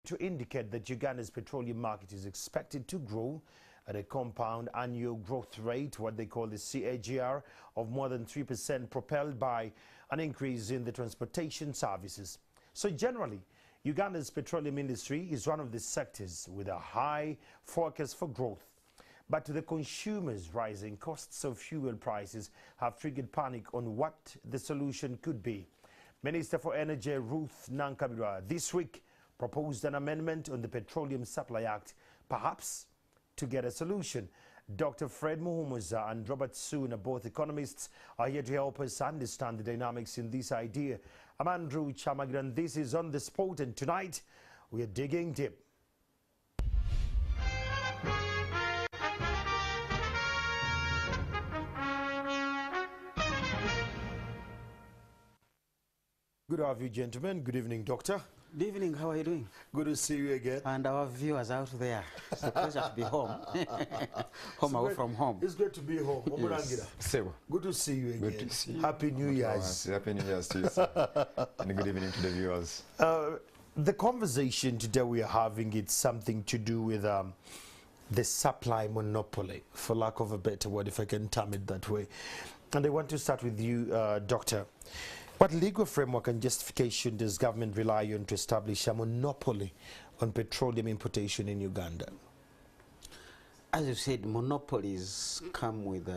to indicate that Uganda's petroleum market is expected to grow at a compound annual growth rate, what they call the CAGR, of more than 3%, propelled by an increase in the transportation services. So generally, Uganda's petroleum industry is one of the sectors with a high forecast for growth. But to the consumers, rising costs of fuel prices have triggered panic on what the solution could be. Minister for Energy Ruth Nankabirwa this week proposed an amendment on the Petroleum Supply Act, perhaps to get a solution. Dr. Fred Muhumuza and Robert Soona, both economists, are here to help us understand the dynamics in this idea. I'm Andrew Chamagran. This is On the Spot, and tonight we are digging deep. Good afternoon, gentlemen. Good evening, Doctor. Good evening. How are you doing? Good to see you again. And our viewers out there. It's a pleasure to be home. Home away from home. It's great to be home. Yes. Good to see you again. Good to see you. Happy New Year's. Happy New Year's to you, sir. And good evening to the viewers. The conversation today we are having, it's something to do with the supply monopoly, for lack of a better word, if I can term it that way. And I want to start with you, Doctor. What legal framework and justification does government rely on to establish a monopoly on petroleum importation in Uganda? As you said, monopolies come with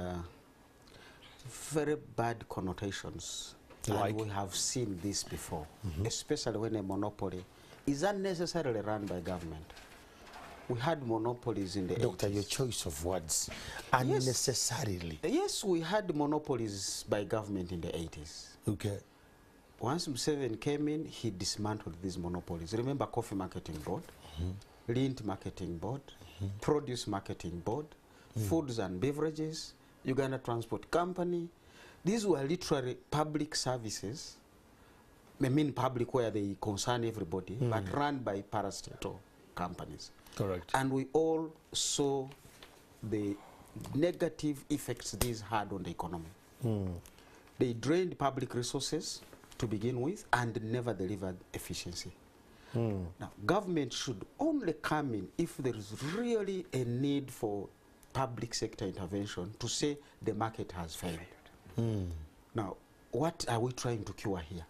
very bad connotations. Like? And we have seen this before, especially when a monopoly is unnecessarily run by government. We had monopolies in the Doctor, 80s. your choice of words, unnecessarily. Yes, we had monopolies by government in the 80s. Okay. Once Museveni came in, he dismantled these monopolies. Remember Coffee Marketing Board, Lint Marketing Board, Produce Marketing Board, Foods and Beverages, Uganda Transport Company. These were literally public services, I mean public where they concern everybody, but run by parastatal companies. Correct. And we all saw the negative effects these had on the economy. They drained public resources to begin with and never delivered efficiency. Now, government should only come in if there is really a need for public sector intervention to say the market has failed. Now, what are we trying to cure here?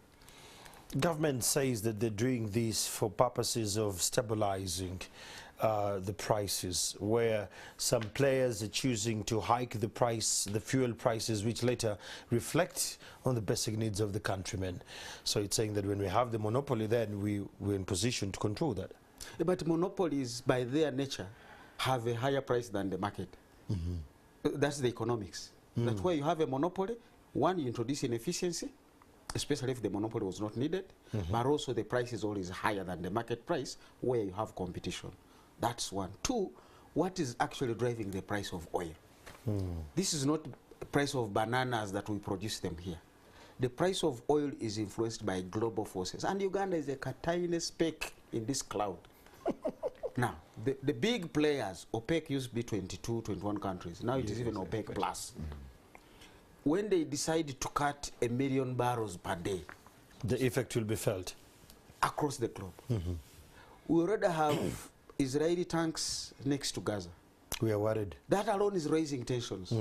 Government says that they're doing this for purposes of stabilizing the prices, where some players are choosing to hike the price, the fuel prices, which later reflect on the basic needs of the countrymen. So it's saying that when we have the monopoly, then we're in position to control that. But monopolies, by their nature, have a higher price than the market. That's the economics. That's why you have a monopoly. One, you introduce inefficiency, especially if the monopoly was not needed, but also the price is always higher than the market price where you have competition. That's one. Two, what is actually driving the price of oil? This is not the price of bananas that we produce them here. The price of oil is influenced by global forces, and Uganda is a tiny speck in this cloud. Now, the big players, OPEC used to be 22, 21 countries. Now it is even OPEC plus. When they decide to cut 1 million barrels per day, The effect will be felt across the globe. We already have Israeli tanks next to Gaza. We are worried. That alone is raising tensions.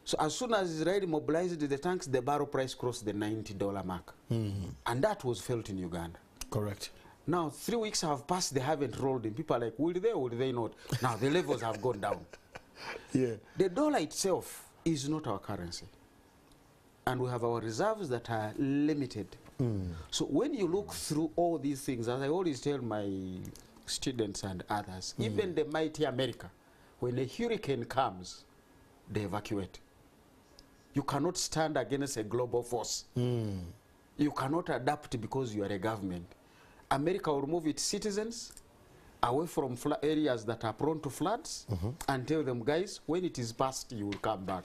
So as soon as Israel mobilized the tanks, the barrel price crossed the $90 mark. And that was felt in Uganda. Correct. Now, 3 weeks have passed, they haven't rolled in. People are like, will they or will they not? Now, the levels have gone down. Yeah. The dollar itself is not our currency. And we have our reserves that are limited. So when you look through all these things, as I always tell my students and others, even the mighty America, when a hurricane comes, they evacuate. You cannot stand against a global force. You cannot adapt because you are a government. America will move its citizens away from areas that are prone to floods and tell them, guys, when it is past, you will come back.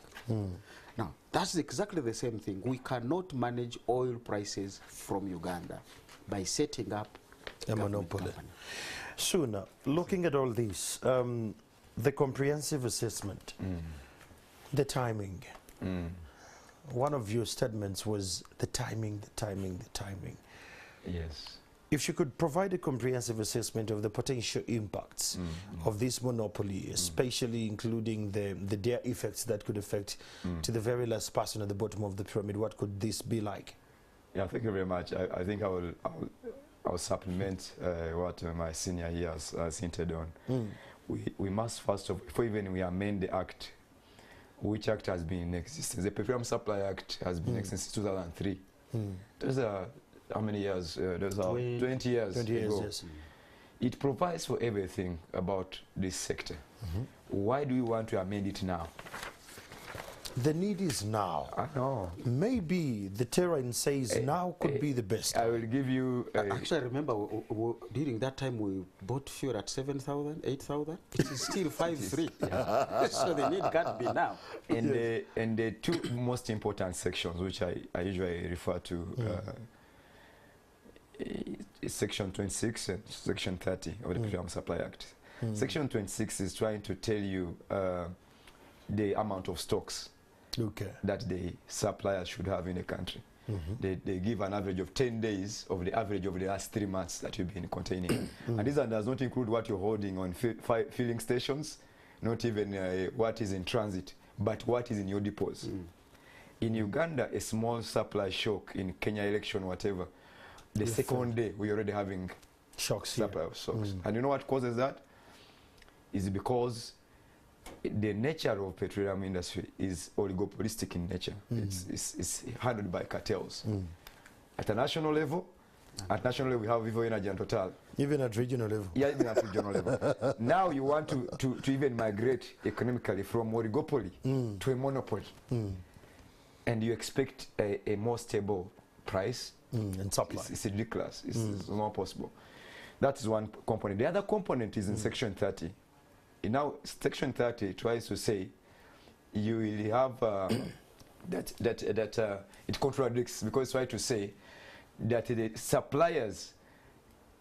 Now, that's exactly the same thing. We cannot manage oil prices from Uganda by setting up a monopoly. Soon, looking at all this, the comprehensive assessment, the timing. One of your statements was the timing, the timing, the timing. Yes. If you could provide a comprehensive assessment of the potential impacts of this monopoly, especially including the dire effects that could affect to the very last person at the bottom of the pyramid, what could this be like? Yeah, thank you very much. I think I'll supplement what my senior here has hinted on. We must first of all, before even we amend the Act, which Act has been in existence? The Petroleum Supply Act has been in existence since 2003. Those are how many years? Those are 20 years 20 years, ago. yes. It provides for everything about this sector. Why do we want to amend it now? The need is now. I know. Maybe the terrain says now could be the best. I will give you... Actually, I remember during that time we bought fuel at 7,000, 8,000. It is still 5,300. So the need can't be now. And the two most important sections, which I usually refer to, is Section 26 and Section 30 of the Petroleum Supply Act. Section 26 is trying to tell you the amount of stocks that the suppliers should have in the country. They give an average of 10 days of the average of the last 3 months that you've been containing. And this does not include what you're holding on filling stations, not even what is in transit, but what is in your depots. In Uganda, a small supply shock in Kenya election, whatever, the second day we're already having supply of stocks. And you know what causes that? Is because the nature of petroleum industry is oligopolistic in nature. It's handled by cartels. At a national level, we have Vivo Energy and Total. Even at regional level. Yeah, even at regional level. Now you want to even migrate economically from oligopoly to a monopoly. And you expect a more stable price. And supply. It's ridiculous. It's not possible. That is one component. The other component is in Section 30. Now, Section 30 tries to say you will have that it contradicts, because it's trying to say that the suppliers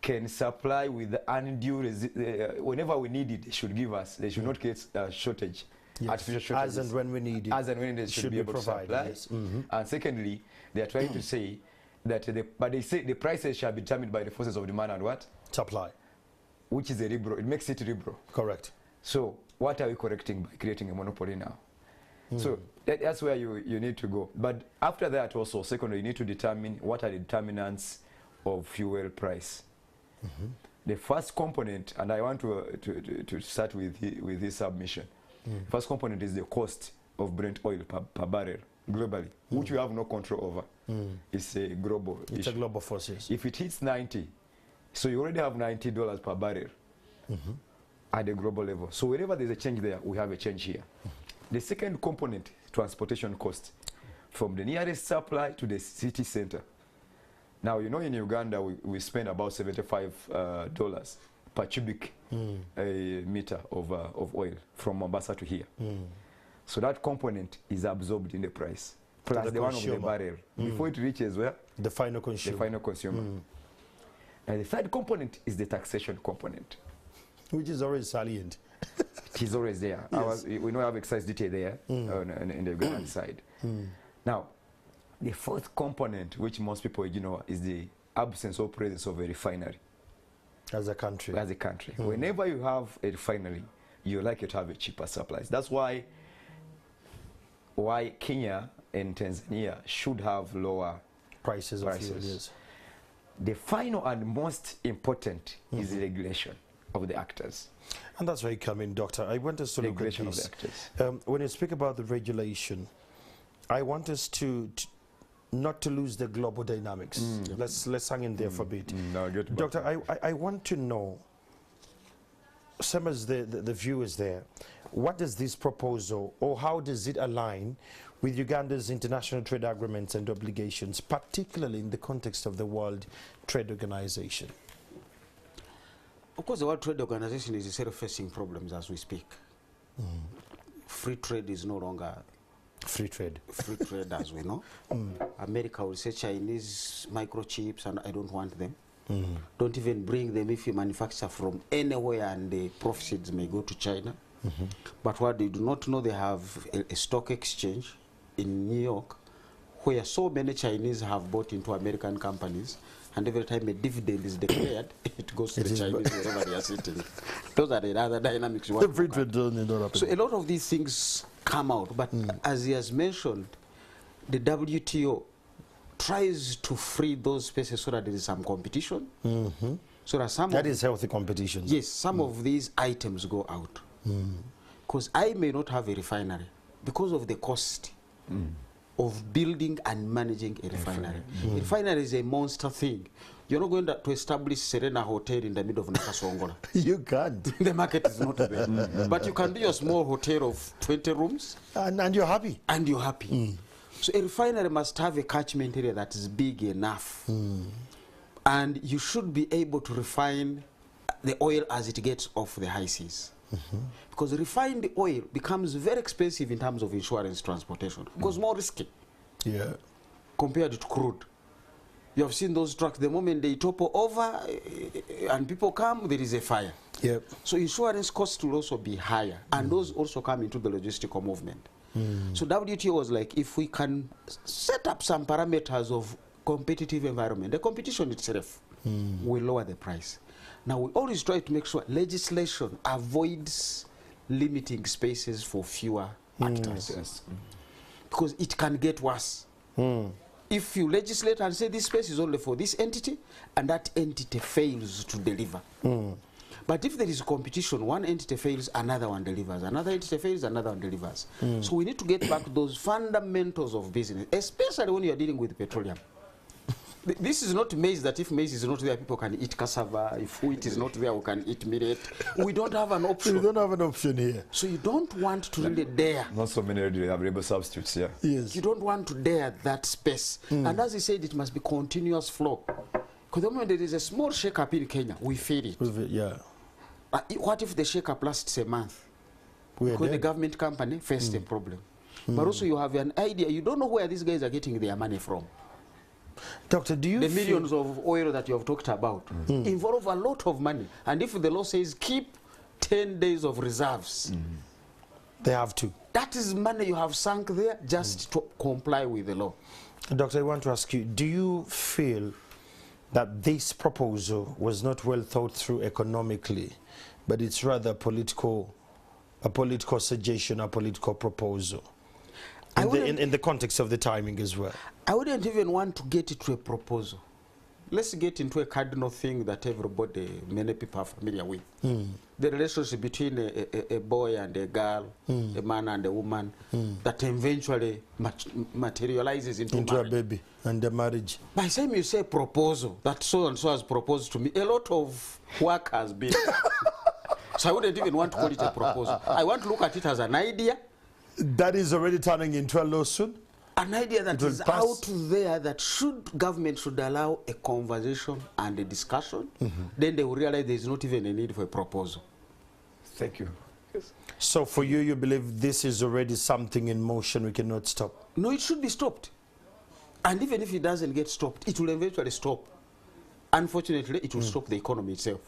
can supply with undue whenever we need it, they should give us. They should not get a shortage. Yes. Artificial shortages. As and when we need it. As and when they should be able provided, to supply. yes. And secondly, they are trying to say that but they say the prices shall be determined by the forces of demand and what? Supply. Which is a liberal. It makes it liberal. Correct. So what are we correcting by creating a monopoly now? So that's where you need to go. But after that also, secondly, you need to determine what are the determinants of fuel price. The first component, and I want to start with this submission. First component is the cost of Brent oil per barrel globally, which we have no control over. It's a global issue. It's a global force, yes. If it hits 90, so you already have $90 per barrel at the global level. So wherever there's a change there, we have a change here. The second component, transportation cost, from the nearest supply to the city center. Now, you know, in Uganda, we spend about $75 per cubic meter of oil from Mombasa to here. So that component is absorbed in the price, plus the one of the barrel, before it reaches where? The final consumer. The final consumer. And the third component is the taxation component. Which is always salient. It is always there. Yes. We know I have excise duty there on the Ugandan side. Now, the fourth component, which most people ignore, is the absence or presence of a refinery. As a country. As a country. Whenever you have a refinery, you're likely to have a cheaper supplies. That's why Kenya and Tanzania should have lower prices of fuel, yes. The final and most important is the regulation of the actors. And that's where you come in, Doctor. I want us to look at this. Of the actors. When you speak about the regulation, I want us to not to lose the global dynamics. Let's hang in there for a bit. No, get Doctor, I want to know, same as the viewers there, what does this proposal, or how does it align with Uganda's international trade agreements and obligations, particularly in the context of the World Trade Organization? Of course, the World Trade Organization is self-facing problems as we speak. Free trade is no longer free trade as we know. America will say Chinese microchips and I don't want them. Don't even bring them if you manufacture from anywhere, and the proceeds may go to China. But what they do not know, they have a stock exchange in New York where so many Chinese have bought into American companies and every time a dividend is declared, it goes to the Chinese wherever they are sitting. Those are the other dynamics you want to look at. So a lot of these things come out, but as he has mentioned, the WTO tries to free those spaces so that there is some competition. So that some that is healthy competition. Yes, some of these items go out. Because I may not have a refinery because of the cost of building and managing a refinery. A refinery is a monster thing. You're not going to establish Serena Hotel in the middle of Nakasongola. You can't. The market is not there. But you can do a small hotel of 20 rooms. And you're happy. And you're happy. So a refinery must have a catchment area that is big enough. And you should be able to refine the oil as it gets off the high seas. Because refined oil becomes very expensive in terms of insurance transportation. Because more risky. Yeah. Compared to crude. You have seen those trucks, the moment they topple over and people come, there is a fire. Yep. So insurance costs will also be higher. And those also come into the logistical movement. So WTO was like, if we can set up some parameters of competitive environment, the competition itself will lower the price. Now, we always try to make sure legislation avoids limiting spaces for fewer actors. Yes. Because it can get worse. If you legislate and say this space is only for this entity, and that entity fails to deliver. But if there is competition, one entity fails, another one delivers. Another entity fails, another one delivers. So we need to get back to those fundamentals of business, especially when you are dealing with petroleum. This is not maize that if maize is not there, people can eat cassava. If wheat is not there, we can eat millet. We don't have an option. We don't have an option here. So you don't want to really dare. Not so many available substitutes, yeah. Yes. You don't want to dare that space. And as he said, it must be continuous flow. Because the moment there is a small shake-up in Kenya, we feel it. Yeah. What if the shake-up lasts a month? Because the government company faced a problem. But also you have an idea. You don't know where these guys are getting their money from. Doctor, do you the millions of oil that you have talked about involve a lot of money, and if the law says keep 10 days of reserves, they have to. That is money you have sunk there just to comply with the law. Doctor, I want to ask you, do you feel that this proposal was not well thought through economically, but it's rather a political suggestion, a political proposal? In the context of the timing as well. I wouldn't even want to get it to a proposal. Let's get into a cardinal thing that many people are familiar with. The relationship between a boy and a girl, a man and a woman, that eventually materializes into a baby and a marriage. By the time you say proposal, that so-and-so has proposed to me, a lot of work has been. So I wouldn't even want to call it a proposal. I want to look at it as an idea. That is already turning into a lawsuit? An idea that is out there that government should allow a conversation and a discussion, then they will realize there is not even a need for a proposal. Thank you. Yes. So for you, you believe this is already something in motion we cannot stop? No, it should be stopped. And even if it doesn't get stopped, it will eventually stop. Unfortunately, it will stop the economy itself.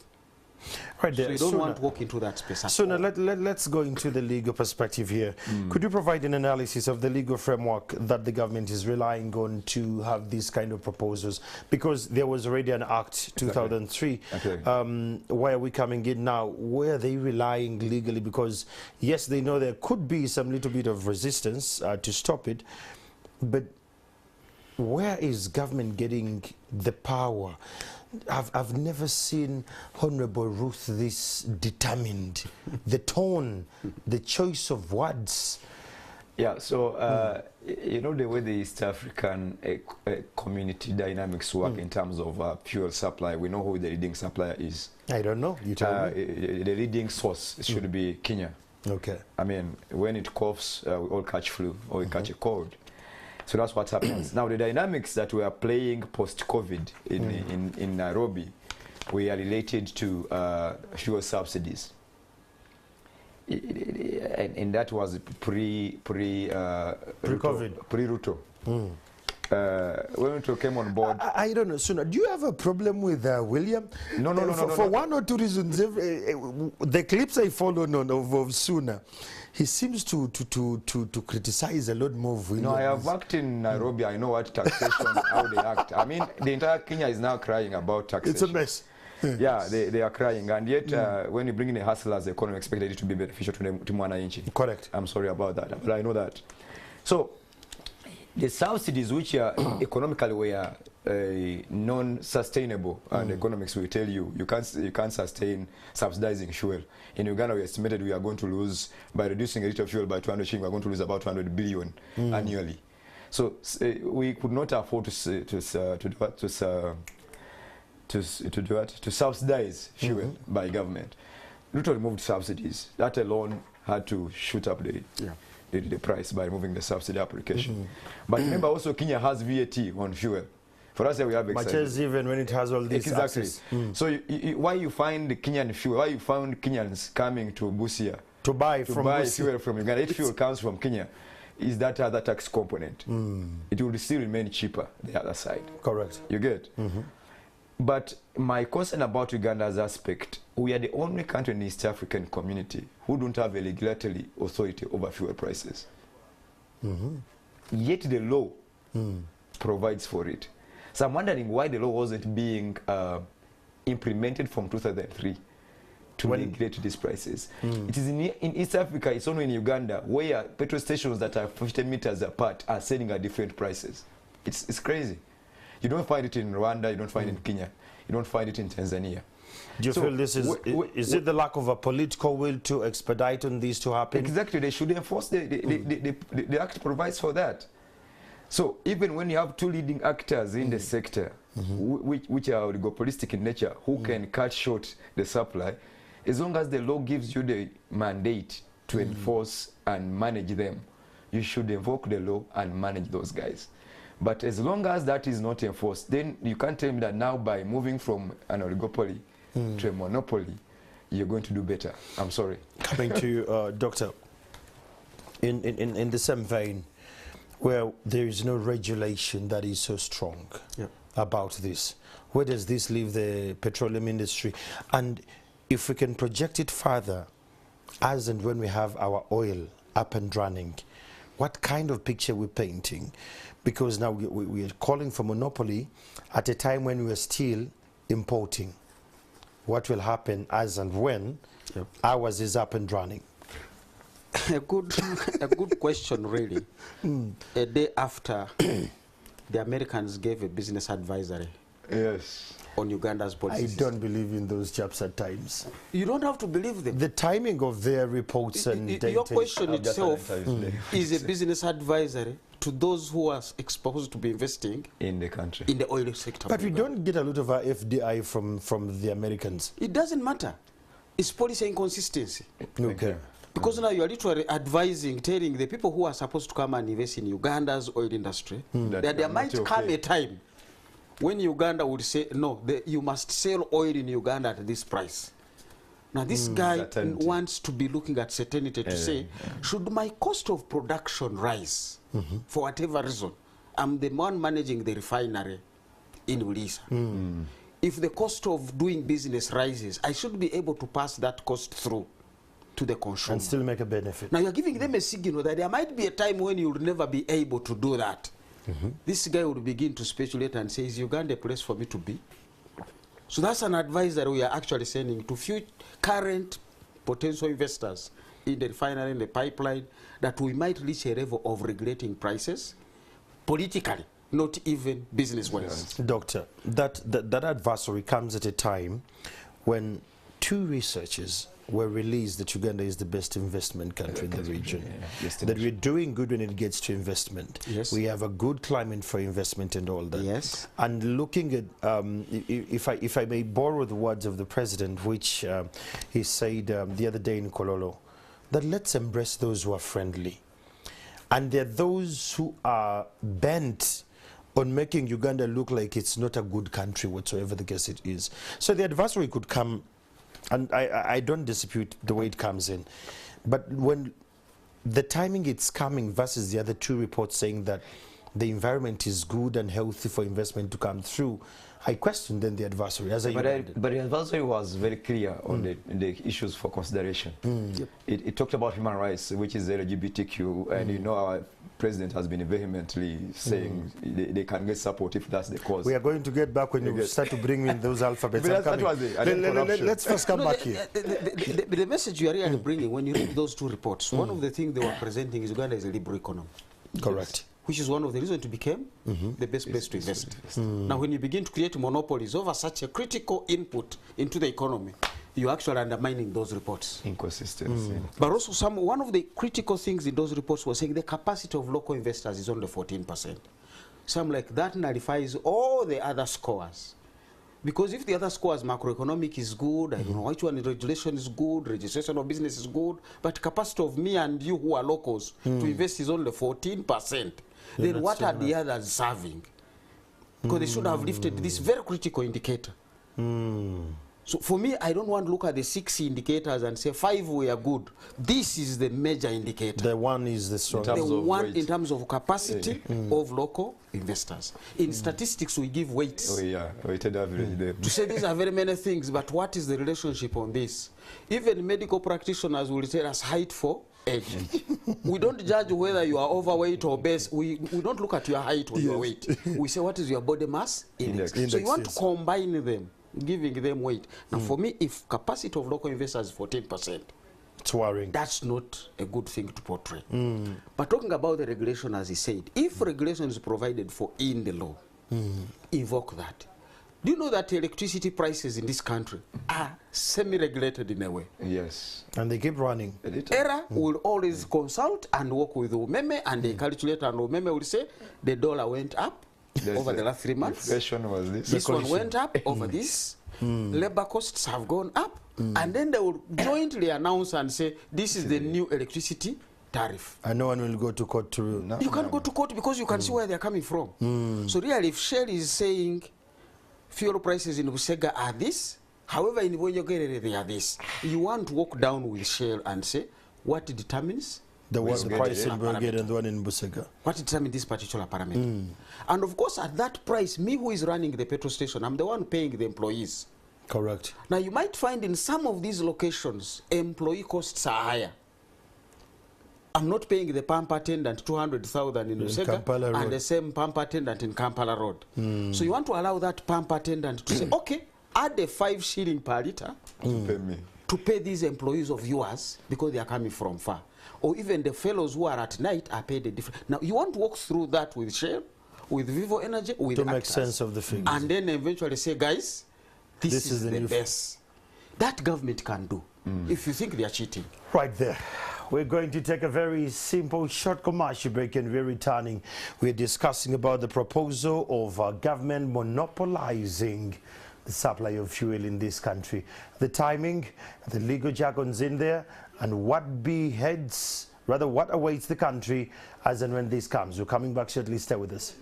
Right there. So you don't want to walk into that space. So now let's go into the legal perspective here. Could you provide an analysis of the legal framework that the government is relying on to have these kind of proposals? Because there was already an Act 2003. Why are we coming in now? Where are they relying legally? Because yes, they know there could be some little bit of resistance to stop it, but where is government getting the power? I've never seen Honorable Ruth this determined. The tone, the choice of words. Yeah, so you know the way the East African community dynamics work in terms of fuel supply. We know who the leading supplier is. I don't know. You tell me. The leading source should be Kenya. Okay. I mean, when it coughs, we all catch flu or we catch a cold. So that's what happens. Now, the dynamics that we are playing post-COVID in Nairobi, we are related to fuel subsidies. And that was pre-COVID. Pre-Ruto. when Ruto came on board. I don't know, Suna, do you have a problem with William? No. For one or two reasons, the clips I follow of Suna, he seems to criticize a lot more of William. No, I have worked in Nairobi. I know what taxation, how they act. I mean, the entire Kenya is now crying about taxation. It's a mess. Yeah, they are crying. And yet, when you bring in a hustler, the economy expected it to be beneficial to Mwananchi. Correct. I'm sorry about that, but I know that. So, the subsidies which are economically were non-sustainable, and economics will tell you can't sustain subsidizing fuel. In Uganda, we estimated we are going to lose, by reducing a liter of fuel by 200 shillings, we are going to lose about 200 billion annually. So we could not afford to subsidize fuel by government. Ruto removed subsidies. That alone had to shoot up the price by removing the subsidy application. But remember also Kenya has VAT on fuel. For us, we have much as even when it has all these access. So why you find the Kenyan fuel? Why you found Kenyans coming to Busia to buy fuel from Uganda? If fuel comes from Kenya, is that other tax component? It will still remain cheaper the other side. Correct. You get? But my concern about Uganda's aspect, we are the only country in the East African community who don't have a regulatory authority over fuel prices. Yet the law provides for it. So I'm wondering why the law wasn't being implemented from 2003 to regulate these prices. It is in East Africa, it's only in Uganda, where petrol stations that are 50 meters apart are selling at different prices. It's crazy. You don't find it in Rwanda, you don't find it in Kenya, you don't find it in Tanzania. Do you feel this is it the lack of a political will to expedite on these to happen? Exactly, they should enforce the act provides for that. So even when you have two leading actors in the sector, which are oligopolistic in nature, who can cut short the supply, as long as the law gives you the mandate to enforce and manage them, you should invoke the law and manage those guys. But as long as that is not enforced, then you can't tell me that now by moving from an oligopoly to a monopoly, you're going to do better. I'm sorry. Coming to you, Doctor, in the same vein, where there is no regulation that is so strong about this, where does this leave the petroleum industry? And if we can project it further, as and when we have our oil up and running, what kind of picture we're painting? Because now we are calling for monopoly at a time when we are still importing. What will happen as and when ours is up and running? A good question, really. A day after the Americans gave a business advisory on Uganda's policies. I don't believe in those chaps at times. You don't have to believe them. The timing of their reports and data. Your question itself is a business advisory to those who are exposed to be investing in the country, in the oil sector. But we don't get a lot of our FDI from the Americans. It doesn't matter. It's policy inconsistency. Okay. Because now you are literally advising, telling the people who are supposed to come and invest in Uganda's oil industry that there might come a time when Uganda would say, no, you must sell oil in Uganda at this price. Now this guy wants to be looking at certainty to say, should my cost of production rise for whatever reason? I'm the one managing the refinery in Ulisa. If the cost of doing business rises, I should be able to pass that cost through to the consumer. And still make a benefit. Now you're giving them a signal that there might be a time when you'll never be able to do that. This guy would begin to speculate and say, is Uganda a place for me to be? So that's an advice that we are actually sending to current potential investors in the refinery, in the pipeline, that we might reach a level of regulating prices politically, not even business-wise. Doctor, that advisory comes at a time when two researchers were released that Uganda is the best investment country in the region. That we're doing good when it gets to investment. We have a good climate for investment and all that. And looking at, if I may borrow the words of the president, which he said the other day in Kololo, that let's embrace those who are friendly. And there are those who are bent on making Uganda look like it's not a good country whatsoever the case it is. So the advisory could come, and I don't dispute the way it comes in, but when the timing it's coming versus the other two reports saying that the environment is good and healthy for investment to come through, I question then the adversary as a but the adversary was very clear on the issues for consideration. Yep. It talked about human rights, which is LGBTQ, and you know our president has been vehemently saying they can get support if that's the cause. We are going to get back when you start to bring in those alphabets. Let's first come back here. The message you are really bringing when you read those two reports, one of the things they were presenting is Uganda is a liberal economy. Correct. Which is one of the reasons to become the best place to invest. Now, when you begin to create monopolies over such a critical input into the economy, you're actually undermining those reports. Inconsistency. But also, one of the critical things in those reports was saying the capacity of local investors is only 14%. So I'm like, that nullifies all the other scores. Because if the other scores, macroeconomic is good, I don't know which one, regulation is good, registration of business is good, but capacity of me and you who are locals to invest is only 14%. Then what are the others serving? Because they should have lifted this very critical indicator. So for me, I don't want to look at the 6 indicators and say 5 were good. This is the major indicator. The one is the strongest. The one in terms of capacity of local investors. In statistics, we give weights. Oh yeah, weighted average. To say these are very many things, but what is the relationship on this? Even medical practitioners will tell us height for age. We don't judge whether you are overweight or obese. We don't look at your height or your weight. We say what is your body mass index. So you want to combine them, giving them weight. Now for me, if capacity of local investors is 14%, it's worrying. That's not a good thing to portray. But talking about the regulation, as he said, if regulation is provided for in the law, invoke that. Do you know that electricity prices in this country are semi-regulated in a way? Yes. And they keep running. ERA will always consult and work with Umeme, and they calculate, and Umeme will say the dollar went up over the last 3 months. Inflation was this. This one went up over this. Labor costs have gone up. And then they will jointly announce and say, this is the new electricity tariff. And no one will go to court to... No, you can't go to court because you can see where they're coming from. So really, if Shell is saying fuel prices in Busega are this, however, in Boyogere they are this, you want to walk down with Shell and say, what determines the price in Bulgaria and the one in Busega? What determines this particular parameter? And of course, at that price, me who is running the petrol station, I'm the one paying the employees. Correct. Now, you might find in some of these locations, employee costs are higher. I'm not paying the pump attendant 200,000 in Busega and the same pump attendant in Kampala Road. So you want to allow that pump attendant to say, okay, add a 5 shilling per litre to pay these employees of yours because they are coming from far. Or even the fellows who are at night are paid a different. Now, you want to walk through that with Shell, with Vivo Energy, with to actors, make sense of the figures. and then eventually say, guys, this is the best. That government can do if you think they are cheating. Right there. We're going to take a very simple short commercial break, and we're returning. We're discussing about the proposal of government monopolizing the supply of fuel in this country. The timing, the legal jargons in there, and what awaits the country as and when this comes. We're coming back shortly. Stay with us.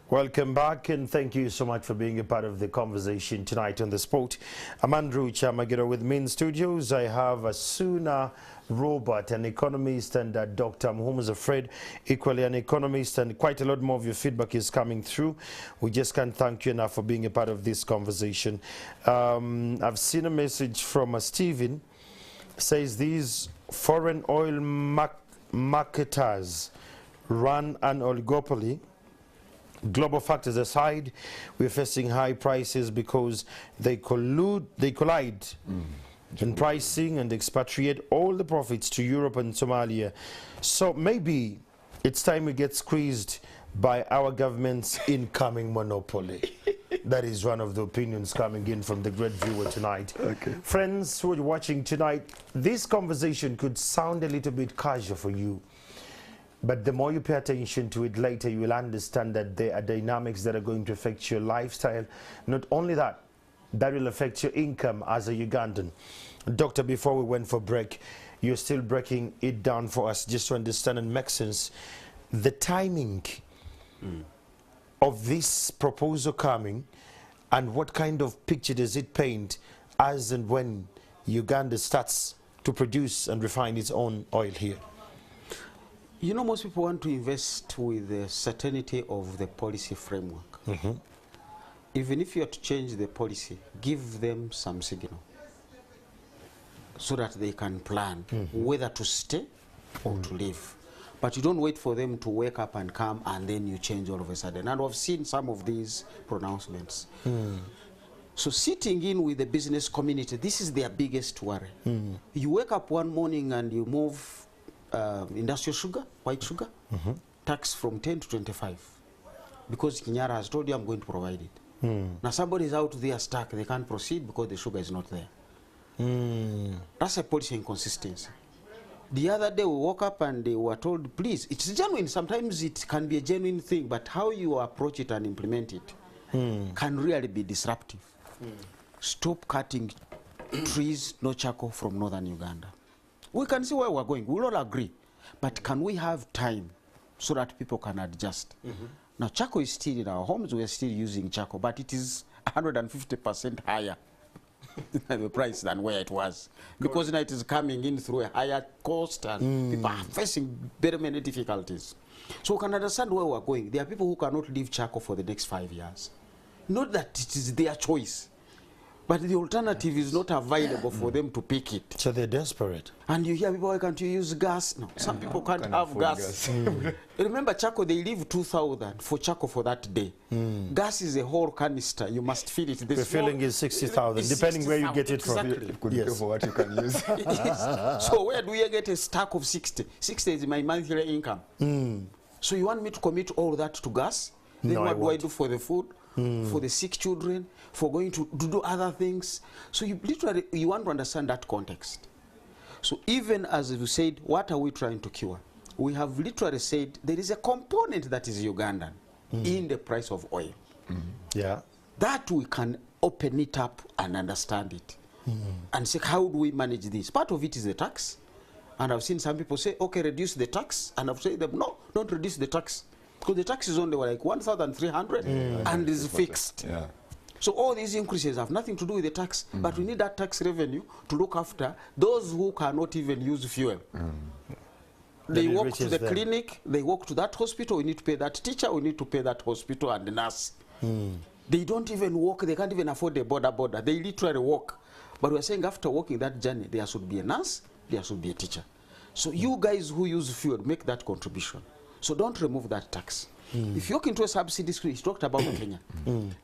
Welcome back, and thank you so much for being a part of the conversation tonight on The Sport. I'm Andrew Chamagiro with me in studios. I have Asuna Robert, an economist, and Dr. Muhumu Fred, equally an economist, and quite a lot more of your feedback is coming through. We just can't thank you enough for being a part of this conversation. I've seen a message from Stephen, says these foreign oil marketers run an oligopoly. Global factors aside, we're facing high prices because they collide in pricing and expatriate all the profits to Europe and Somalia. So maybe it's time we get squeezed by our government's incoming monopoly. That is one of the opinions coming in from the great viewer tonight. Okay. Friends who are watching tonight, this conversation could sound a little bit casual for you. But the more you pay attention to it later, you will understand that there are dynamics that are going to affect your lifestyle. Not only that, that will affect your income as a Ugandan. Doctor, before we went for break, you're still breaking it down for us just to understand and make sense. The timing of this proposal coming and what kind of picture does it paint as and when Uganda starts to produce and refine its own oil here? You know, most people want to invest with the certainty of the policy framework. Even if you are to change the policy, give them some signal so that they can plan whether to stay or to leave. But you don't wait for them to wake up and come and then you change all of a sudden. And I've seen some of these pronouncements. So sitting in with the business community, this is their biggest worry. You wake up one morning and you move industrial sugar, white sugar, tax from 10 to 25. Because Kinyara has told you I'm going to provide it. Now somebody is out there stuck, they can't proceed because the sugar is not there. That's a policy inconsistency. The other day we woke up and they were told, please, it's genuine. Sometimes it can be a genuine thing, but how you approach it and implement it can really be disruptive. Stop cutting trees, no charcoal from northern Uganda. We can see where we're going. We'll all agree. But can we have time so that people can adjust? Now, charcoal is still in our homes. We are still using charcoal, but it is 150% higher the price than where it was. Because now it is coming in through a higher cost and people are facing very many difficulties. So we can understand where we're going. There are people who cannot leave charcoal for the next 5 years. Not that it is their choice, but the alternative is not available for them to pick it. So they're desperate. And you hear people, why can't you use gas? No, some people can't have gas. Remember charcoal, they leave 2,000 for charcoal for that day. Gas is a whole canister. You must fill it. The filling is 60,000, depending where you get it from. Exactly. It could be for what you can use. So where do you get a stack of 60? 60 is my monthly income. So you want me to commit all that to gas? Then No, what do I do for the food? For the sick children, for going to do other things. So you literally, you want to understand that context. So even as you said, what are we trying to cure? We have literally said there is a component that is Ugandan in the price of oil. Yeah. That we can open it up and understand it. And say, how do we manage this? Part of it is the tax. And I've seen some people say, okay, reduce the tax. And I've said them, no, don't reduce the tax. Because the tax is only like 1,300 and is fixed. So all these increases have nothing to do with the tax, but we need that tax revenue to look after those who cannot even use fuel. They walk to the clinic, they walk to that hospital, we need to pay that teacher, we need to pay that hospital and the nurse. They don't even walk, they can't even afford a border. They literally walk. But we're saying after walking that journey, there should be a nurse, there should be a teacher. So you guys who use fuel, make that contribution. So don't remove that tax. If you look into a subsidy screen, he talked about Kenya.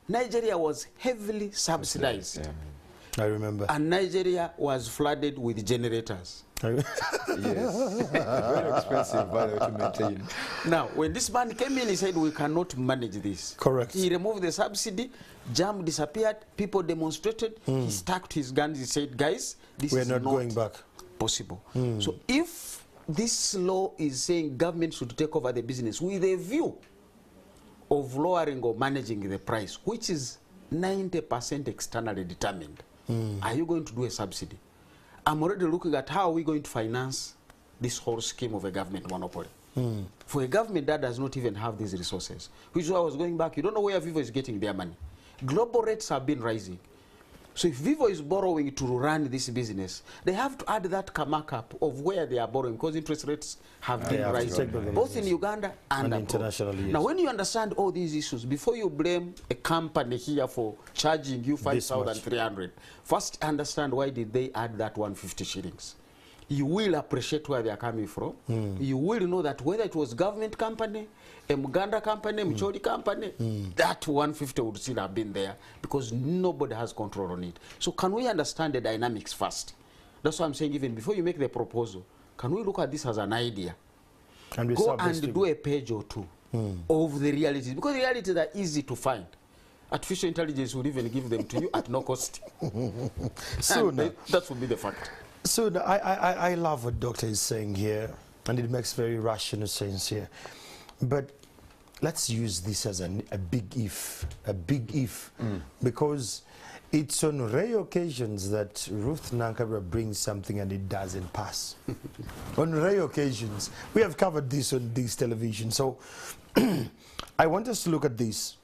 Nigeria was heavily subsidized. I remember. And Nigeria was flooded with generators. Yes. Very expensive value to maintain. Now, when this man came in, he said, we cannot manage this. Correct. He removed the subsidy, jam disappeared, people demonstrated, he stuck to his guns, he said, guys, this is not going back. Possible. So if this law is saying government should take over the business with a view of lowering or managing the price, which is 90% externally determined, are you going to do a subsidy? I'm already looking at how are we going to finance this whole scheme of a government monopoly. For a government that does not even have these resources, which is why I was going back, you don't know where Vivo is getting their money. Global rates have been rising. So if Vivo is borrowing to run this business, they have to add that markup of where they are borrowing, because interest rates have been rising, both in Uganda and internationally. Now, when you understand all these issues, before you blame a company here for charging you 5,300, first understand why did they add that 150 shillings. You will appreciate where they are coming from. You will know that whether it was government company, a Muganda company, Mcholi company, that 150 would still have been there because nobody has control on it. So can we understand the dynamics first? That's why I'm saying even before you make the proposal, can we look at this as an idea? And go and do a page or two of the realities, because the realities are easy to find. Artificial intelligence will even give them to you at no cost. So that would be the fact. So I love what Doctor is saying here, and it makes very rational sense here. But let's use this as a big if, because it's on rare occasions that Ruth Nankabra brings something and it doesn't pass. On rare occasions. We have covered this on this television. So I want us to look at this.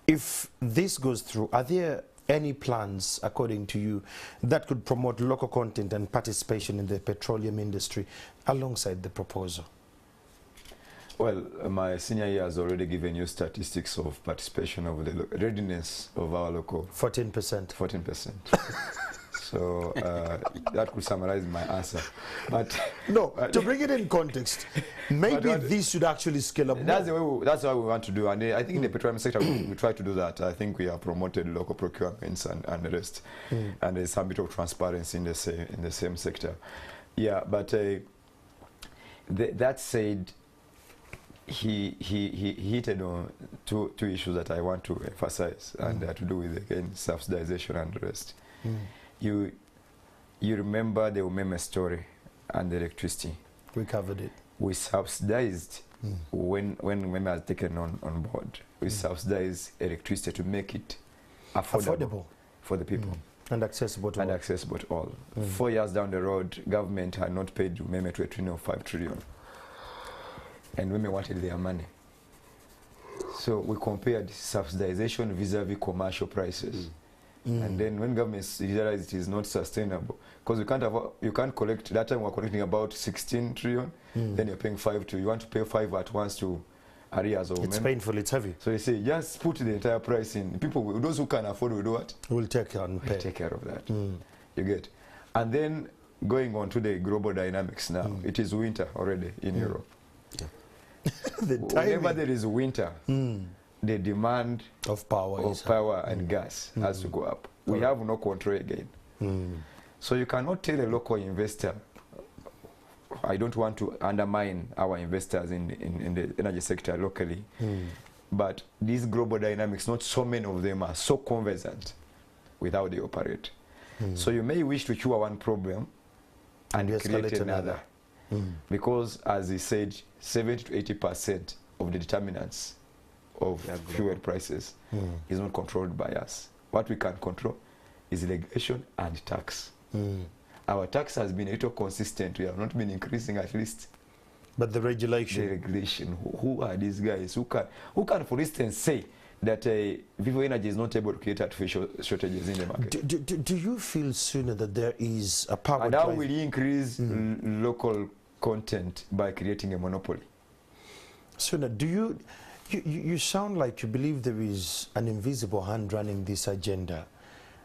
If this goes through, are there any plans, according to you, that could promote local content and participation in the petroleum industry alongside the proposal? Well, my senior year has already given you statistics of participation of the readiness of our local. 14%. 14%. So that could summarize my answer. But no, to bring it in context, maybe this should actually scale up. That's what we want to do, and I think in the petroleum sector we try to do that. I think we have promoted local procurements and the rest, and there's some bit of transparency in the same sector. Yeah, but that said, he hit on two issues that I want to emphasize, and to do with, again, subsidization and the rest. You remember the Umeme story and the electricity. We covered it. We subsidized when Umeme was taken on board. We subsidized electricity to make it affordable for the people. And accessible to all. And accessible to all. 4 years down the road, government had not paid Umeme to a tune of 5 trillion. And women wanted their money. So we compared subsidization vis-a-vis commercial prices. And then when governments realized it is not sustainable, because you can't collect, that time we were collecting about 16 trillion, then you're paying 5 to, you want to pay 5 at once to areas of It's painful, it's heavy. So they say, just put the entire price in. People, those who can afford will do what? We'll take care and pay. We'll take care of that. You get. And then going on to the global dynamics now, it is winter already in Europe. Whenever there is winter, the demand of power and gas has to go up. We have no control again. So you cannot tell a local investor, I don't want to undermine our investors in the energy sector locally, but these global dynamics, not so many of them are so conversant with how they operate. So you may wish to cure one problem and create another. Because, as he said, 70 to 80% of the determinants of fuel prices is not controlled by us. What we can control is regulation and tax. Our tax has been a little consistent. We have not been increasing, at least. But the regulation. The regulation. Who are these guys? Who can, for instance, say that Vivo Energy is not able to create artificial shortages in the market? Do you feel sooner that there is a power and how will you increase local content by creating a monopoly? Sooner, do you sound like you believe there is an invisible hand running this agenda,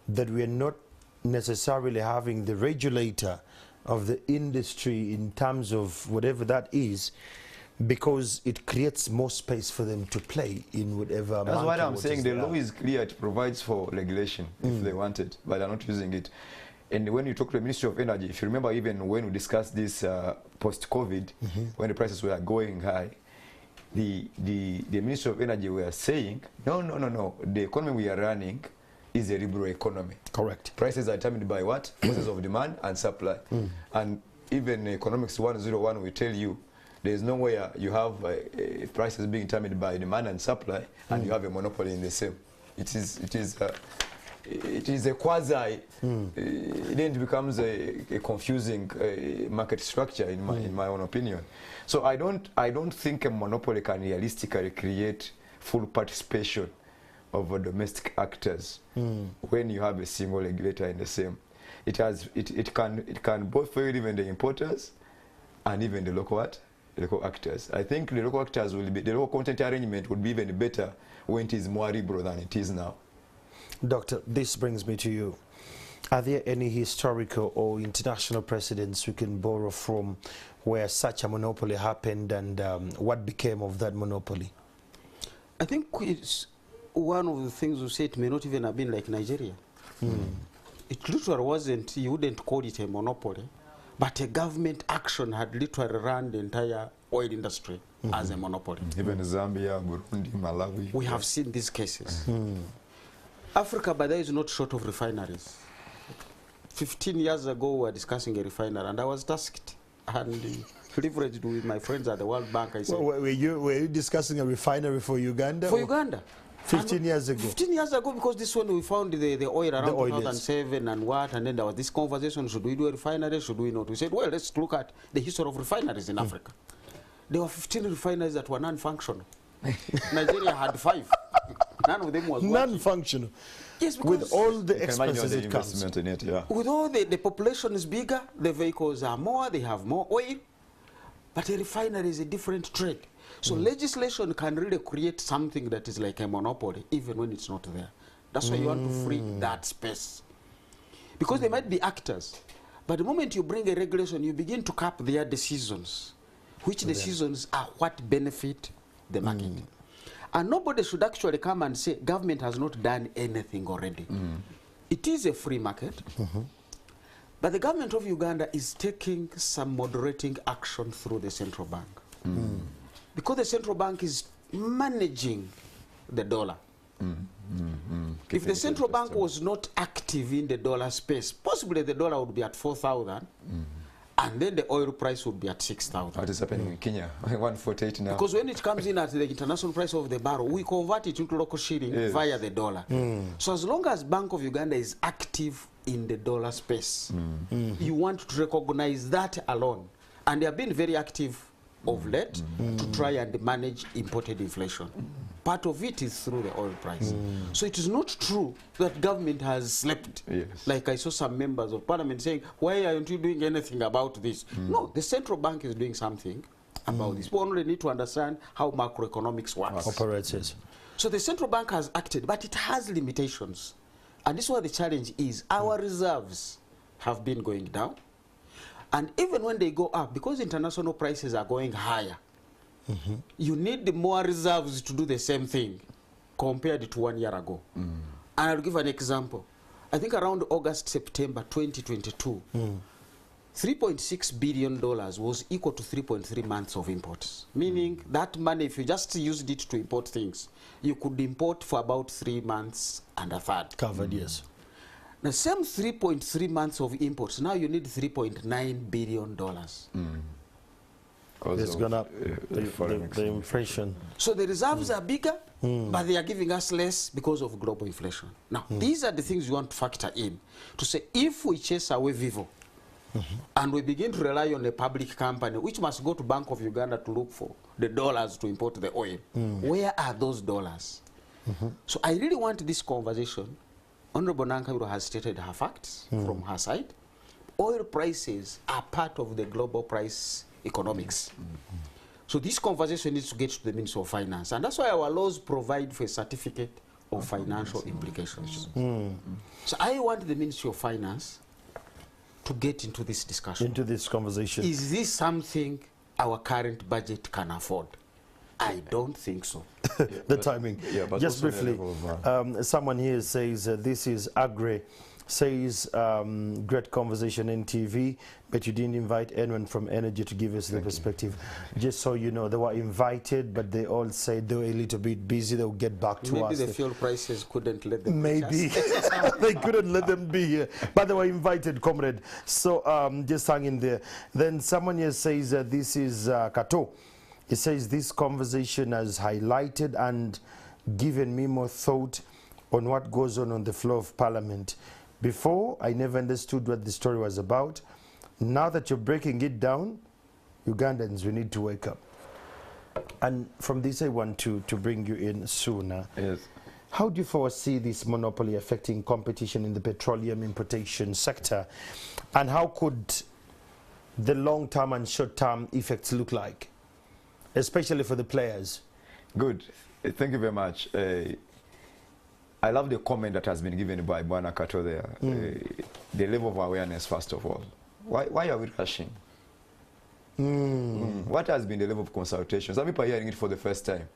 that we are not necessarily having the regulator of the industry in terms of whatever that is, because it creates more space for them to play in whatever. That's what I'm saying. The law is clear. It provides for regulation if they want it, but they're not using it. And when you talk to the Ministry of Energy, if you remember, even when we discussed this post-COVID, when the prices were going high, the Ministry of Energy were saying, no, the economy we are running is a liberal economy. Correct. Prices are determined by what? Forces of demand and supply. And even Economics 101 will tell you there is nowhere you have prices being determined by demand and supply and you have a monopoly in the same. It is a quasi, then it becomes a confusing market structure in my own opinion. So I don't think a monopoly can realistically create full participation of domestic actors when you have a single regulator in the same. It can both favor even the importers and even the local actors. I think the local actors will be, the local content arrangement would be even better when it is more liberal than it is now. Doctor, this brings me to you. Are there any historical or international precedents we can borrow from where such a monopoly happened and what became of that monopoly? I think it's one of the things we say, it may not even have been like Nigeria. It literally wasn't, you wouldn't call it a monopoly, but a government action had literally run the entire oil industry as a monopoly. Even Zambia, Burundi, Malawi. We have seen these cases. Africa, by the way, is not short of refineries. 15 years ago, we were discussing a refinery, and I was tasked and leveraged with my friends at the World Bank. I said, well, were you discussing a refinery for Uganda? For Uganda. 15 years ago? 15 years ago, because this one we found the oil around 2007 and what, and then there was this conversation, should we do a refinery, should we not? We said, well, let's look at the history of refineries in Africa. There were 15 refineries that were non-functional. Nigeria had 5. None of them was non-functional. Yes, because with all the expenses the it comes. in it, yeah. With all the population is bigger, the vehicles are more, they have more oil, but a refinery is a different trade. So legislation can really create something that is like a monopoly, even when it's not there. That's why you want to free that space. Because they might be actors, but the moment you bring a regulation, you begin to cap their decisions, which decisions are what benefit the market. And nobody should actually come and say government has not done anything already. It is a free market, but the government of Uganda is taking some moderating action through the central bank. Because the central bank is managing the dollar. If the central bank was not active in the dollar space, possibly the dollar would be at 4,000, and then the oil price would be at 6,000. What is happening in Kenya? 148 now. Because when it comes in at the international price of the barrel, we convert it into local shilling via the dollar. So as long as Bank of Uganda is active in the dollar space, you want to recognize that alone. And they have been very active of late to try and manage imported inflation. Part of it is through the oil price. So it is not true that government has slept. Like I saw some members of parliament saying, why aren't you doing anything about this? No, the central bank is doing something about this. We only need to understand how macroeconomics works. Operates. So the central bank has acted, but it has limitations. And this is what the challenge is. Our reserves have been going down. And even when they go up, because international prices are going higher, you need more reserves to do the same thing compared to 1 year ago. And I'll give an example. I think around August, September 2022, $3.6 billion was equal to 3.3 months of imports. Meaning that money, if you just used it to import things, you could import for about 3 months and a third. Covered, yes. The same 3.3 months of imports, now you need $3.9 billion. It's gone up, the inflation. So the reserves are bigger, but they are giving us less because of global inflation. Now, these are the things you want to factor in to say, if we chase away Vivo, and we begin to rely on a public company, which must go to Bank of Uganda to look for the dollars to import the oil, where are those dollars? So I really want this conversation. Honorable Nankabiro has stated her facts from her side. Oil prices are part of the global price economics. So this conversation needs to get to the Ministry of Finance. And that's why our laws provide for a certificate of financial implications. So I want the Ministry of Finance to get into this discussion. Into this conversation. Is this something our current budget can afford? I don't think so. The timing. But just briefly, someone here says, this is Agre, says, great conversation in TV, but you didn't invite anyone from Energy to give us the perspective. Just so you know, they were invited, but they all said they were a little bit busy. They'll get back to us. Maybe the fuel prices couldn't let them. Maybe. They couldn't let them be here. But they were invited, comrade. So just hang in there. Then someone here says, this is Kato. He says, this conversation has highlighted and given me more thought on what goes on the floor of Parliament. Before, I never understood what the story was about. Now that you're breaking it down, Ugandans, we need to wake up. And from this, I want to bring you in sooner. Yes. How do you foresee this monopoly affecting competition in the petroleum importation sector? And how could the long-term and short-term effects look like, especially for the players? Good. Thank you very much. I love the comment that has been given by Bwana Kato there. The level of awareness, first of all. Why are we rushing? What has been the level of consultation? Some people are hearing it for the first time.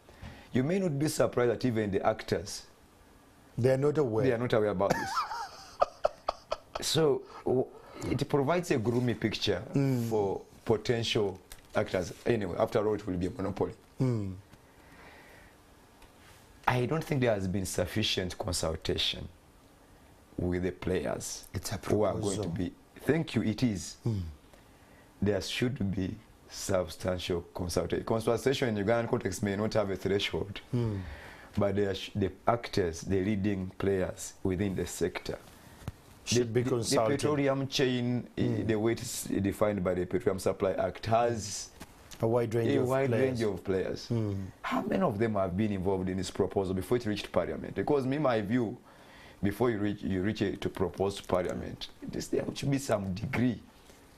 You may not be surprised that even the actors, they are not aware. They are not aware about this. So it provides a gloomy picture for potential actors. Anyway, after all, it will be a monopoly. I don't think there has been sufficient consultation with the players who are going to be. Thank you, it is. There should be substantial consultation. Consultation in Ugandan context may not have a threshold, but the actors, the leading players within the sector, should be consulted. The petroleum chain, the way it's defined by the Petroleum Supply Act, has A wide range of players. How many of them have been involved in this proposal before it reached Parliament? Because in my view, before you reach it to propose to Parliament, there should be some degree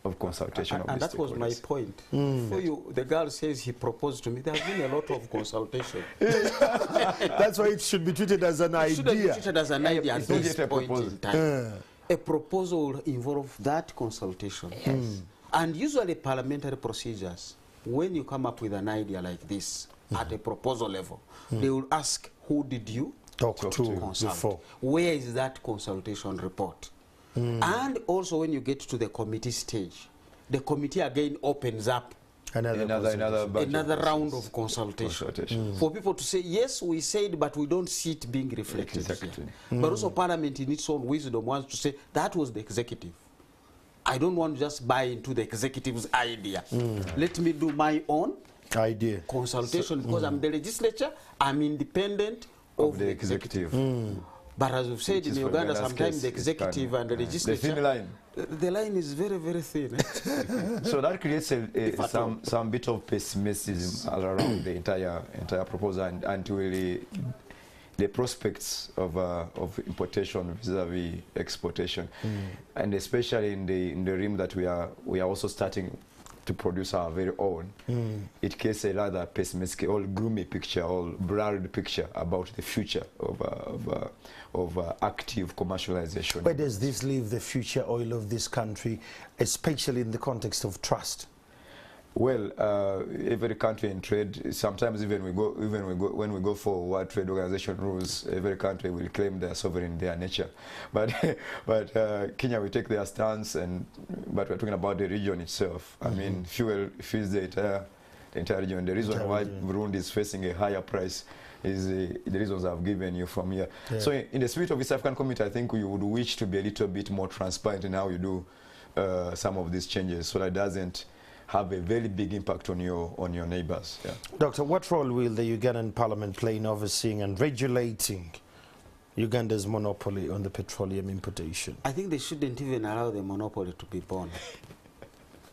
of consultation. And that was my point. Before the girl says he proposed to me, there has been a lot of consultation. That's why it should be treated as an idea. It should be treated as an idea at this point in time. A proposal will involve that consultation. Yes. And usually parliamentary procedures, when you come up with an idea like this at a proposal level, they will ask, who did you talk to consult? Before? Where is that consultation report? And also when you get to the committee stage, the committee again opens up another round of consultation. For people to say, yes, we said, but we don't see it being reflected here. But also Parliament in its own wisdom wants to say, that was the executive. I don't want to just buy into the executive's idea. Let me do my own idea consultation, because I'm the legislature, I'm independent of the executive. But as we've said in Uganda, sometimes the executive and the legislature, the line is very, very thin. So that creates some bit of pessimism around the entire proposal and really the prospects of importation vis-a-vis exportation, and especially in the realm that we are also starting to produce our very own. It creates a rather pessimistic, or gloomy picture, or blurred picture about the future of active commercialization. Where does this leave the future oil of this country, especially in the context of trust? Well, every country in trade, sometimes when we go for World Trade Organization rules, every country will claim their sovereign, their nature. But Kenya will take their stance, but we're talking about the region itself. I mean, fuel feeds the entire region. The reason why Burundi is facing a higher price is the reasons I've given you from here. Yeah. So in the spirit of East African community, I think we would wish to be a little bit more transparent in how you do some of these changes, so that it doesn't have a very big impact on your neighbors. Yeah. Doctor, what role will the Ugandan Parliament play in overseeing and regulating Uganda's monopoly on the petroleum importation? I think they shouldn't even allow the monopoly to be born.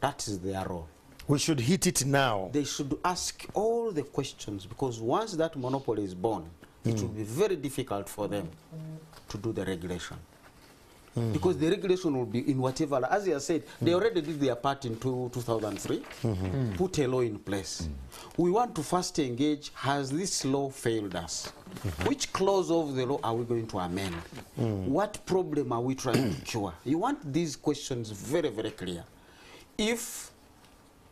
That is their role. We should hit it now. They should ask all the questions, because once that monopoly is born, it will be very difficult for them to do the regulation. Because the regulation will be in whatever, as I said, they already did their part in 2003, put a law in place. We want to first engage, has this law failed us? Which clause of the law are we going to amend? What problem are we trying to cure? You want these questions very, very clear. If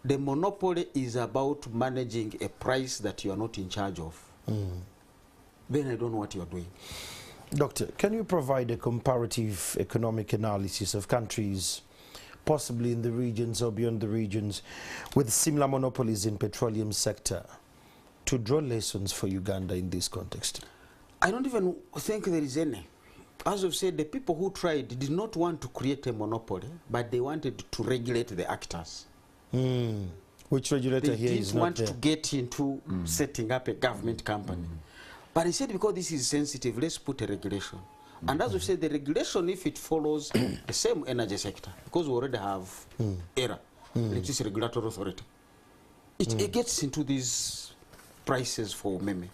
the monopoly is about managing a price that you are not in charge of, then I don't know what you are doing. Doctor, can you provide a comparative economic analysis of countries, possibly in the regions or beyond the regions, with similar monopolies in petroleum sector, to draw lessons for Uganda in this context? I don't even think there is any. As we've said, the people who tried did not want to create a monopoly, but they wanted to regulate the actors. Which regulator here is not there? They didn't want to get into setting up a government company. But he said, because this is sensitive, let's put a regulation. And as we said, the regulation, if it follows the same energy sector, because we already have ERA, Electricity Regulatory Authority, it gets into these prices for Meme.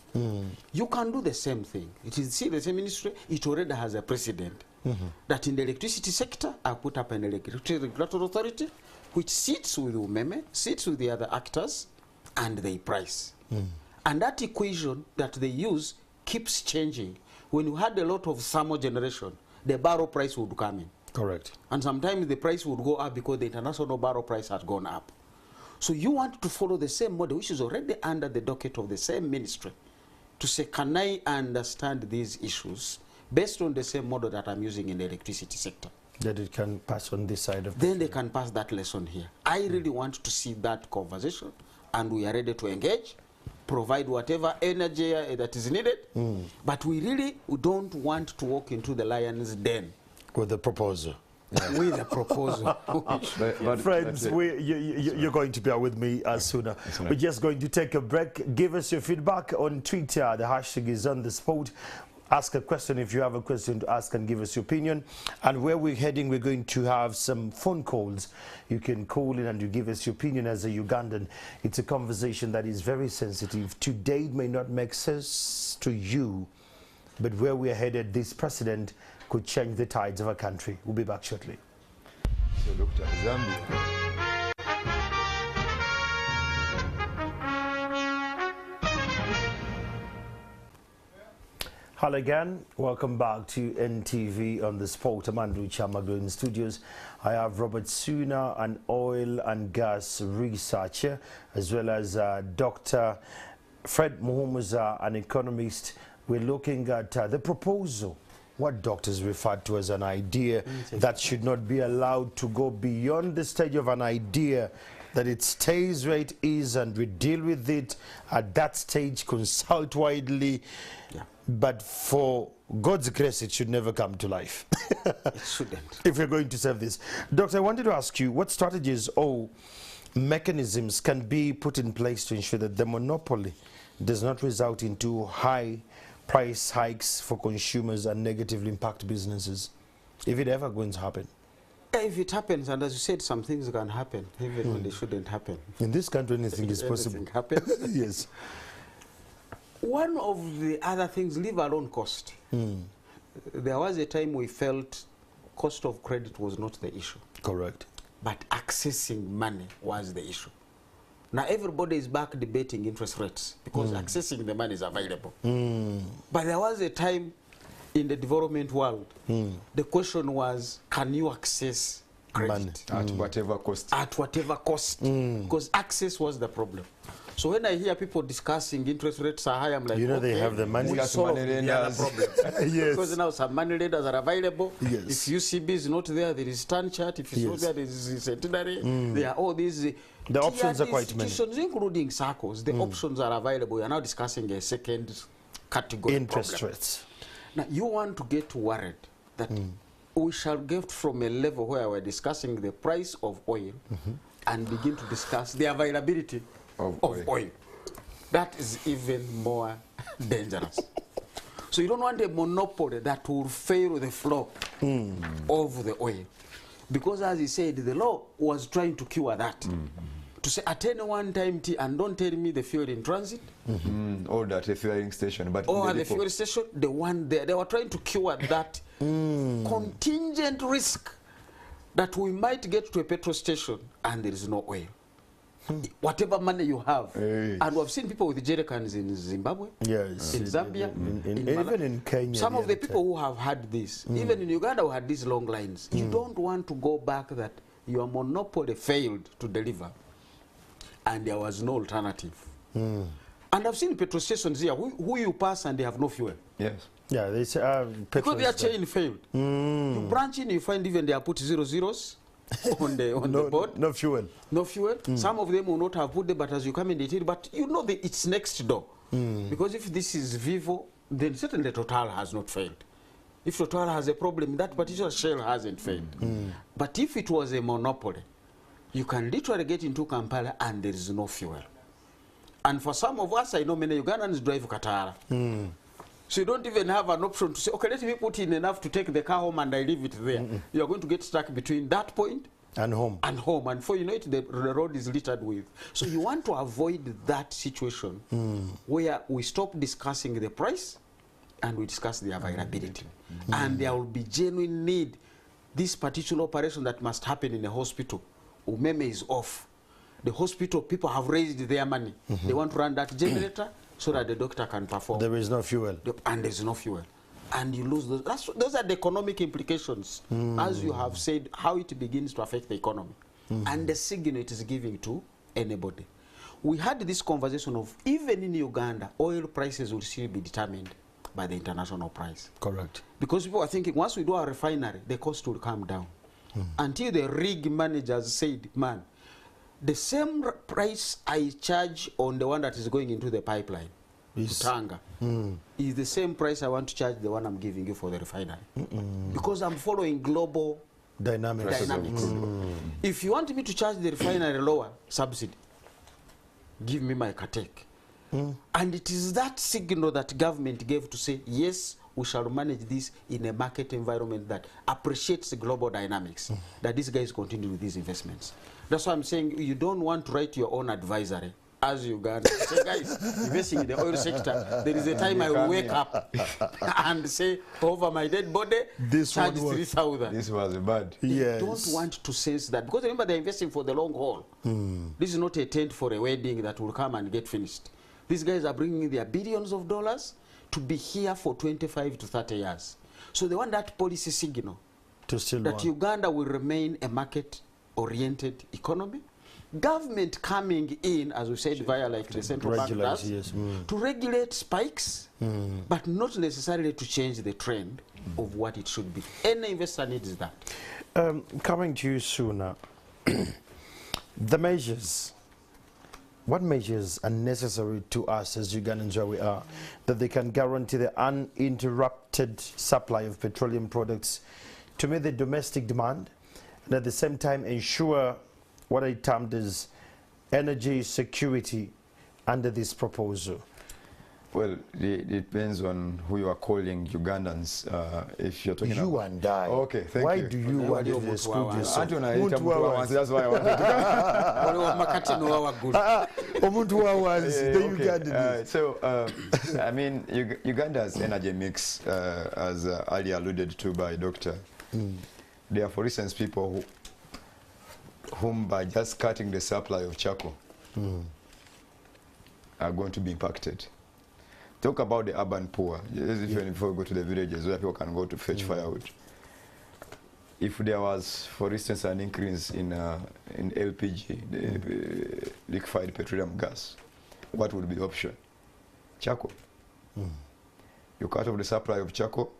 You can do the same thing. It is the same ministry, it already has a precedent. That in the electricity sector, I put up an Electricity Regulatory Authority, which sits with Meme, sits with the other actors, and they price. And that equation that they use keeps changing. When you had a lot of thermal generation, the barrel price would come in. Correct. And sometimes the price would go up because the international barrel price has gone up. So you want to follow the same model, which is already under the docket of the same ministry, to say, can I understand these issues based on the same model that I'm using in the electricity sector? That it can pass on this side of Then they can pass that lesson here. I really want to see that conversation, and we are ready to engage, provide whatever energy that is needed, but we don't want to walk into the lion's den. With the proposal. With a proposal. Friends, you're going to bear with me sooner. We're just going to take a break. Give us your feedback on Twitter. The hashtag is on the spot. ask a question if you have a question to ask and give us your opinion. And where we're heading, we're going to have some phone calls. You can call in and you give us your opinion as a Ugandan. It's a conversation that is very sensitive. Today it may not make sense to you, but where we're headed, this precedent could change the tides of our country. We'll be back shortly. So, Dr. Zambia. Hello again, welcome back to NTV on the Sport. I'm Andrew Chamaglo in studios. I have Robert Suna, an oil and gas researcher, as well as Dr. Fred Muhumuza, an economist. We're looking at the proposal, what doctors refer to as an idea that should not be allowed to go beyond the stage of an idea, that it stays where it is and we deal with it at that stage, consult widely. Yeah. But for God's grace, it should never come to life. It shouldn't. If we're going to serve this. Doctor, I wanted to ask you, what strategies or mechanisms can be put in place to ensure that the monopoly does not result into high price hikes for consumers and negatively impact businesses, if it ever going to happen? If it happens, and as you said, some things can happen, even when they shouldn't happen. In this country, anything is possible. Anything happens. Yes. One of the other things, leave alone cost. There was a time we felt cost of credit was not the issue. Correct. But accessing money was the issue. Now everybody is back debating interest rates because accessing the money is available. But there was a time in the development world, the question was, can you access credit? Money. At whatever cost. At whatever cost. Because access was the problem. So when I hear people discussing interest rates are high, I'm like, you know, okay, they have the money. we solve the other problem. Yes. Because now some money lenders are available. Yes. If UCB is not there, there is Stanchart. If it's not there, there is Centenary. There are all these the options are quite many. Including circles. The options are available. We are now discussing a second category interest problem. Rates. Now you want to get worried that we shall get from a level where we're discussing the price of oil and begin to discuss the availability of oil. That is even more dangerous. So you don't want a monopoly that will fail the flow of the oil. Because as he said, the law was trying to cure that. To say at any one time, and don't tell me the fuel in transit. Or at a fueling station. But or at the fuel station, the one there. They were trying to cure that contingent risk that we might get to a petrol station and there is no oil. Whatever money you have. And we've seen people with jerrycans in Zimbabwe, yes, in Zambia, even in Kenya. Some of the people who have had this, even in Uganda who had these long lines, you don't want to go back that your monopoly failed to deliver and there was no alternative. And I've seen petrol stations here who you pass and they have no fuel. Yes. Yeah, they say because their chain failed. You branch in, you find even they have put 0 zeros on the board. No fuel. No fuel. Some of them will not have put them, but as you come in, they tell, but you know it's next door. Because if this is Vivo, then certainly Total has not failed. If Total has a problem, that particular Shell hasn't failed. But if it was a monopoly, you can literally get into Kampala and there is no fuel. And for some of us, I know many Ugandans drive Katara. So you don't even have an option to say, okay, let me put in enough to take the car home and I leave it there. You are going to get stuck between that point and home. And before you know it, the road is littered with. So you want to avoid that situation where we stop discussing the price and we discuss the availability. And there will be genuine need. This particular operation that must happen in a hospital, Umeme is off. The hospital, people have raised their money. They want to run that generator so that the doctor can perform. There is no fuel. And there's no fuel. And you lose those. Those are the economic implications, as you have said, how it begins to affect the economy. And the signal it is giving to anybody. We had this conversation of, even in Uganda, oil prices will still be determined by the international price. Correct. Because people are thinking, once we do a refinery, the cost will come down. Until the rig managers said, man, the same price I charge on the one that is going into the pipeline, Tanga, is the same price I want to charge the one I'm giving you for the refinery. Because I'm following global dynamics. If you want me to charge the refinery lower, subsidy, give me my Katek. And it is that signal that government gave to say, yes, we shall manage this in a market environment that appreciates the global dynamics, that these guys continue with these investments. That's why I'm saying you don't want to write your own advisory as Uganda. Say, guys, investing in the oil sector, there is a time I will wake up and say, over my dead body, this charge 3,000. This was bad. Yes. They don't want to sense that. Because remember, they're investing for the long haul. This is not a tent for a wedding that will come and get finished. These guys are bringing their billions of dollars to be here for 25 to 30 years. So they want that policy signal that Uganda will remain a market-oriented economy. Government coming in, as we said, via like the central bank does, to regulate spikes, but not necessarily to change the trend of what it should be. Any investor needs that. Coming to you sooner, the measures, what measures are necessary to us as Ugandans where we are, that they can guarantee the uninterrupted supply of petroleum products to meet the domestic demand, and at the same time ensure what I termed as energy security under this proposal? Well, it depends on who you are calling Ugandans. If you're talking you and I. Okay, thank Why you. Why do you want to exclude yourself? That's why I wanted to. I mean, Uganda's energy mix, as earlier alluded to by Doctor, there are, for instance, people whom by just cutting the supply of charcoal are going to be impacted. Talk about the urban poor. Even before we go to the villages where people can go to fetch firewood. If there was, for instance, an increase in LPG, the liquefied petroleum gas, what would be the option? Charcoal. You cut off the supply of charcoal,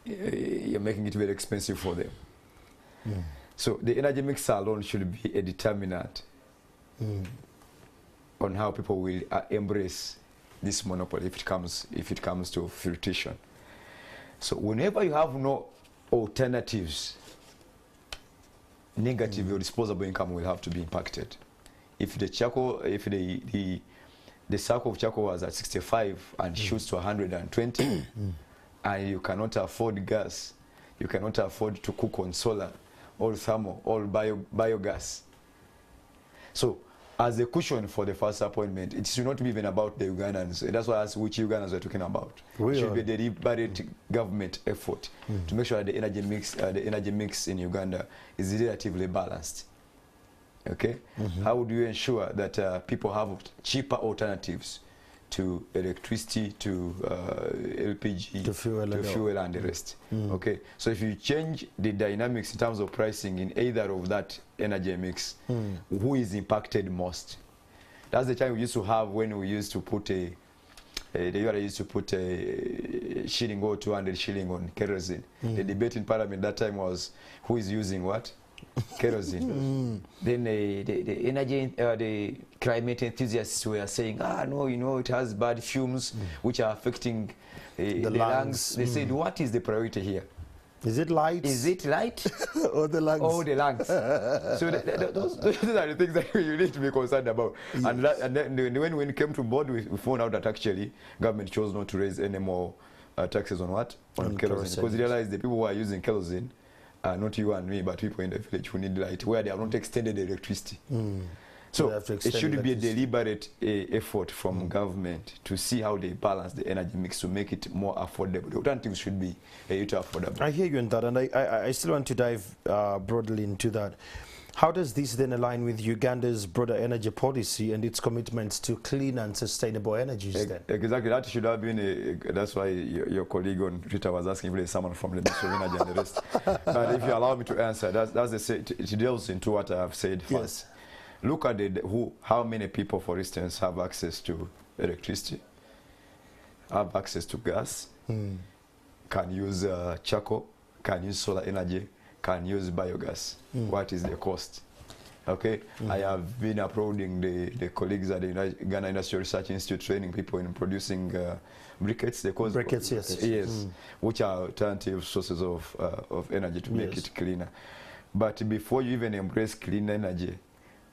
you're making it very expensive for them. So the energy mix alone should be a determinant on how people will embrace this monopoly if it comes to fruition. So whenever you have no alternatives, negative your disposable income will have to be impacted. If the charcoal, if the sack of charcoal was at 65 and shoots to 120, and you cannot afford gas, you cannot afford to cook on solar, or thermal, or biogas. So, as a cushion for the first appointment, it should not be even about the Ugandans. That's why I asked which Ugandans we're talking about. It should be a deliberate government effort to make sure that the energy mix in Uganda is relatively balanced. Okay? How would you ensure that people have cheaper alternatives to electricity, to LPG, to fuel and the rest? Okay, so if you change the dynamics in terms of pricing in either of that energy mix, who is impacted most? That's the time we used to have when we used to put the URA used to put a shilling or 200 shilling on kerosene. The debate in Parliament that time was who is using what? Kerosene. Then the energy, the climate enthusiasts were saying, no, you know, it has bad fumes which are affecting the lungs. They said, what is the priority here? Is it light? Is it light? Or the lungs? Or the lungs. So those are the things that you need to be concerned about. Yes. And then when it came to board, we found out that actually government chose not to raise any more taxes on what? On kerosene. Because they realized the people who are using kerosene, not you and me, but people in the village who need light, where they have not extended the electricity. So it should be a deliberate effort from government to see how they balance the energy mix to make it more affordable. The alternatives should be affordable. I hear you in that, and I still want to dive broadly into that. How does this then align with Uganda's broader energy policy and its commitments to clean and sustainable energies then? Exactly, that should have been, that's why your colleague on Twitter was asking if there's someone from the Ministry of Energy and the rest. But if you allow me to answer, it delves into what I have said first. Yes. Look at how many people, for instance, have access to electricity, have access to gas, can use charcoal, can use solar energy, can use biogas. What is the cost? Okay, I have been applauding the colleagues at the Ghana Industrial Research Institute training people in producing briquettes. They call briquettes, yes. Which are alternative sources of energy to make it cleaner. But before you even embrace clean energy,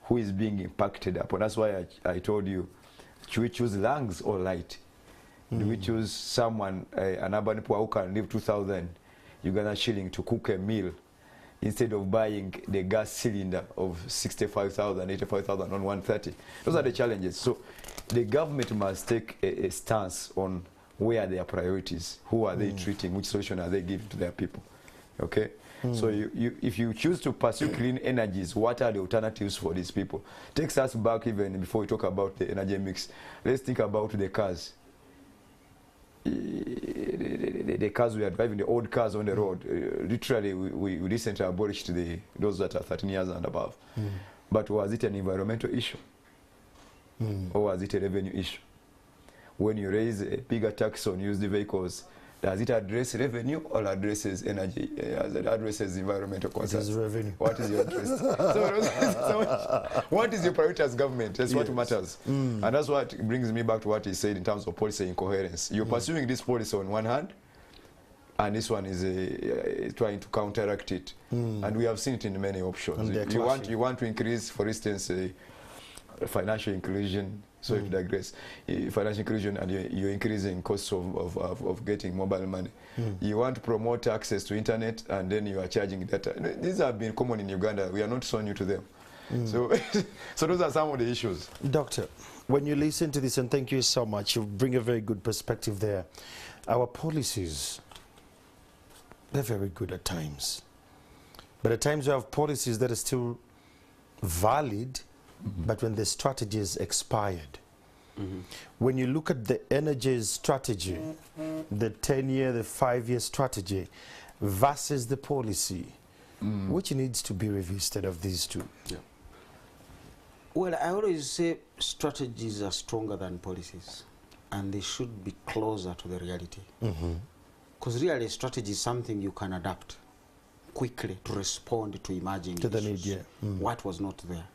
who is being impacted upon? That's why I told you, should we choose lungs or light? Do we choose someone, an urban poor who can live 2,000 Uganda shilling to cook a meal instead of buying the gas cylinder of 65,000, 85,000 on 130? Those are the challenges. So the government must take a stance on where are their priorities, who are they treating, which solution are they giving to their people, okay? So if you choose to pursue clean energies, what are the alternatives for these people? Takes us back even before we talk about the energy mix. Let's think about the cars. The cars we are driving, the old cars on the road, literally we recently abolished those that are 13 years and above. But was it an environmental issue? Or was it a revenue issue? When you raise a bigger tax on used vehicles, does it address revenue or addresses energy, addresses environmental concerns? It is revenue. What is your interest? So what is your priority as government? That's what matters. And that's what brings me back to what he said in terms of policy incoherence. You're pursuing this policy on one hand, and this one is trying to counteract it. And we have seen it in many options. You want to increase, for instance, financial inclusion. So to digress, financial inclusion, and you're increasing costs of getting mobile money. You want to promote access to internet, and then you are charging data. These have been common in Uganda. We are not so new to them. So, so those are some of the issues. Doctor, when you listen to this, and thank you so much, you bring a very good perspective there. Our policies, they're very good at times. But at times we have policies that are still valid, but when the strategy is expired. When you look at the energy strategy, the 10-year, the 5-year strategy versus the policy, which needs to be revisited of these two? Well, I always say strategies are stronger than policies, and they should be closer to the reality. Because really, strategy is something you can adapt quickly to respond to emerging to the need, what was not there.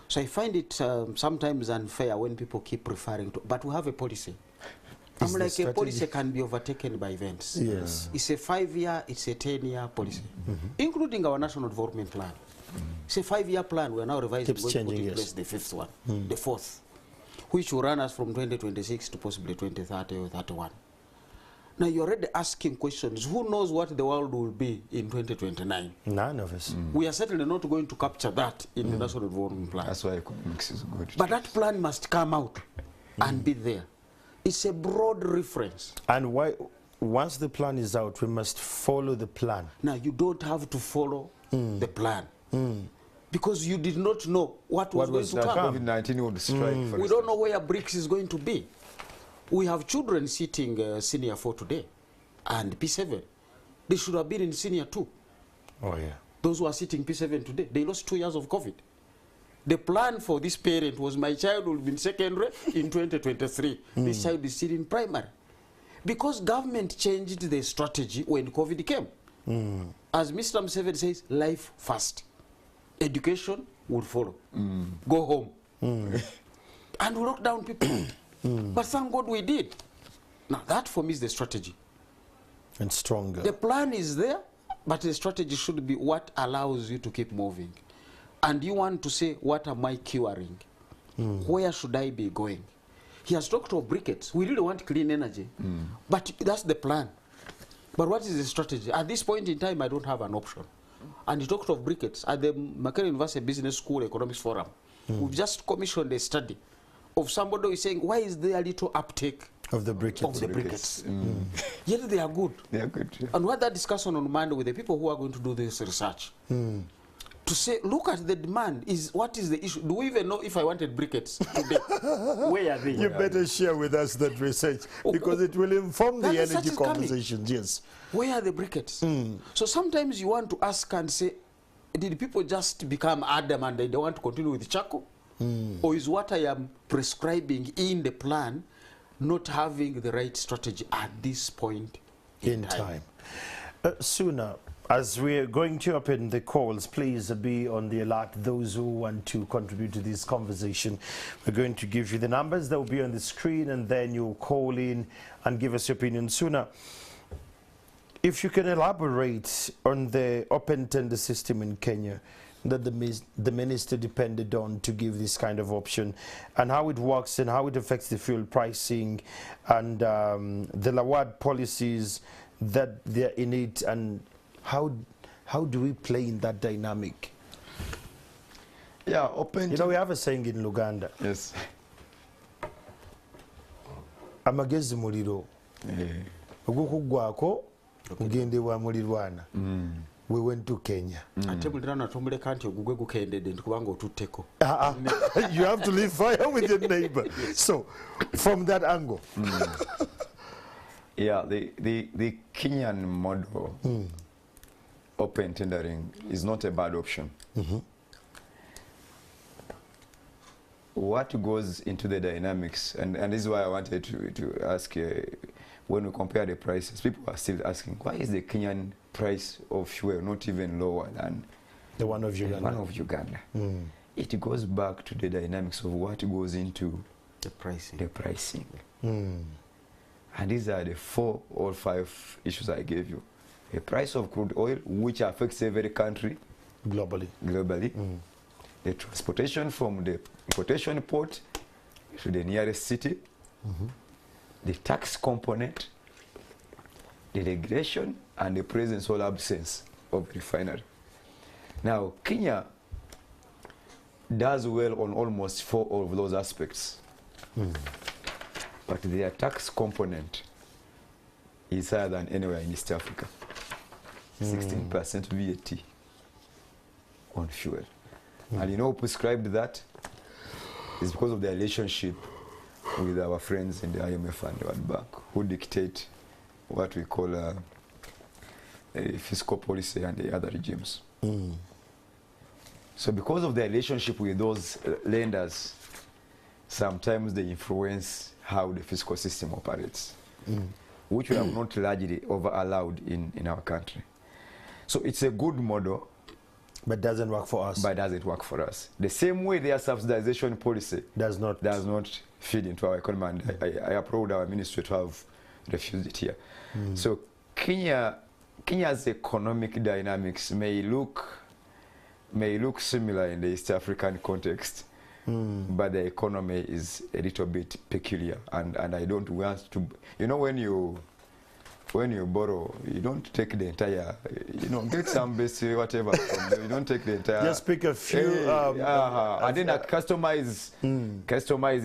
So I find it sometimes unfair when people keep referring to, but we have a policy. I'm like, a policy can be overtaken by events. Yes. It's a 5-year, it's a 10-year policy, including our National Development Plan. It's a 5-year plan. We are now revising, going to put in place the 5th one, the 4th, which will run us from 2026 to possibly 2030 or 31. Now you're already asking questions. Who knows what the world will be in 2029? None of us. We are certainly not going to capture that in the National Development Plan. That's why economics is good. But that plan must come out and be there. It's a broad reference. And why, once the plan is out, we must follow the plan. Now you don't have to follow the plan. Because you did not know what was going to come. COVID-19 would strike. We don't know where BRICS is going to be. We have children sitting senior 4 today and P7. They should have been in senior 2. Oh, yeah. Those who are sitting P7 today, they lost 2 years of COVID. The plan for this parent was my child will be in secondary in 2023. This child is still in primary. Because government changed the strategy when COVID came. As Mr. Museveni says, life first. Education will follow. Go home. And we lock down people. But thank God we did. Now that for me is the strategy. And stronger. The plan is there, but the strategy should be what allows you to keep moving. And you want to say, what am I curing? Where should I be going? He has talked of briquettes. We really want clean energy. But that's the plan. But what is the strategy? At this point in time, I don't have an option. And he talked of briquettes. At the Makerere University Business School Economics Forum, we've just commissioned a study of somebody who is saying, why is there a little uptake of the briquettes? Yet they are good. They are good. Yeah. And we had that discussion on Monday with the people who are going to do this research. To say, look at the demand. What is the issue? Do we even know if I wanted briquettes today? Where are they? You better share with us that research, because it will inform the energy conversations. Yes. Where are the briquettes? So sometimes you want to ask and say, did people just become adamant and they want to continue with charcoal? Or is what I am prescribing in the plan not having the right strategy at this point in time? Sooner, as we are going to open the calls, please be on the alert. Those who want to contribute to this conversation, we're going to give you the numbers that will be on the screen, and then you'll call in and give us your opinion. Sooner, if you can elaborate on the open tender system in Kenya, that the minister depended on to give this kind of option, and how it works and how it affects the fuel pricing, and the Lawad policies that they're in it, and how do we play in that dynamic? Yeah, open. You know, we have a saying in Uganda. Yes. Amagezi muliro. Ogukugwako ugende wa mulirwana. We went to Kenya. You have to leave fire with your neighbor. So, from that angle. Yeah, the Kenyan model, open tendering, is not a bad option. What goes into the dynamics, and this is why I wanted to ask, when we compare the prices, people are still asking, why is the Kenyan price of fuel not even lower than the one of Uganda? It goes back to the dynamics of what goes into the pricing. And these are the 4 or 5 issues I gave you. The price of crude oil, which affects every country globally. The transportation from the importation port to the nearest city, the tax component, the regulation, and the presence or absence of refinery. Now, Kenya does well on almost 4 of those aspects. But their tax component is higher than anywhere in East Africa. 16% VAT on fuel. And you know who prescribed that? It's because of their relationship with our friends in the IMF and the World Bank, who dictate what we call a fiscal policy and the other regimes. So because of their relationship with those lenders, sometimes they influence how the fiscal system operates, which we have not largely over-allowed in our country. So it's a good model. But doesn't work for us. But doesn't work for us. The same way their subsidization policy does not feed into our economy, and I applaud our ministry to have refused it here. So Kenya's economic dynamics may look similar in the East African context, but the economy is a little bit peculiar, and I don't want to, you know, when you borrow, you don't take the entire, you know, get some basic whatever from there. You don't take the entire. Just pick a few. And then customize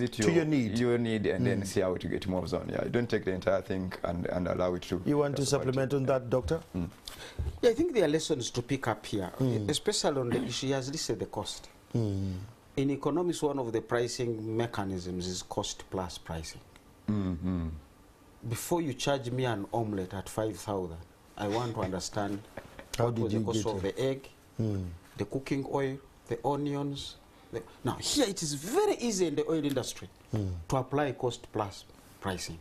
it to your need. And then see how it moves on. Yeah, you don't take the entire thing and allow it to. You want to supplement on that, Doctor? Yeah, I think there are lessons to pick up here, especially on the issue. He has listed the cost. In economics, one of the pricing mechanisms is cost plus pricing. Before you charge me an omelette at 5,000, I want to understand what was the cost of the egg, the cooking oil, the onions. Now, here it is very easy in the oil industry to apply cost plus pricing.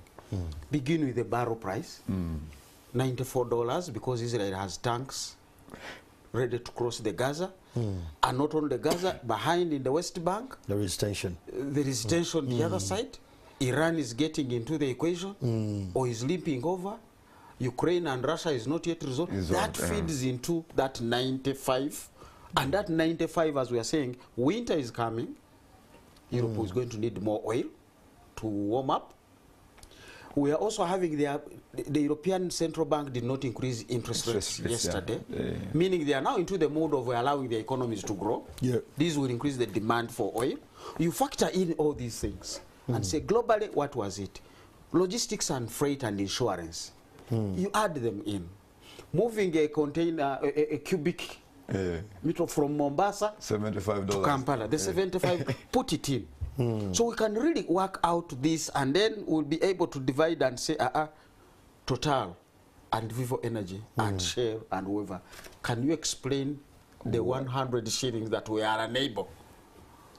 Begin with the barrel price, $94, because Israel has tanks ready to cross the Gaza. And not on the Gaza, behind in the West Bank. There is tension. There is tension the other side. Iran is getting into the equation, or is limping over. Ukraine and Russia is not yet resolved. That feeds into that 95. And that 95, as we are saying, winter is coming. Europe is going to need more oil to warm up. We are also having the European Central Bank did not increase interest rates yesterday, meaning they are now into the mode of allowing the economies to grow. This will increase the demand for oil. You factor in all these things and say, globally, what was it? Logistics and freight and insurance. You add them in. Moving a container, a cubic meter from Mombasa $75 to Kampala, the 75, put it in. So we can really work out this, and then we'll be able to divide and say, Total and Vivo Energy and Shell and whoever, can you explain the 100 shillings that we are unable?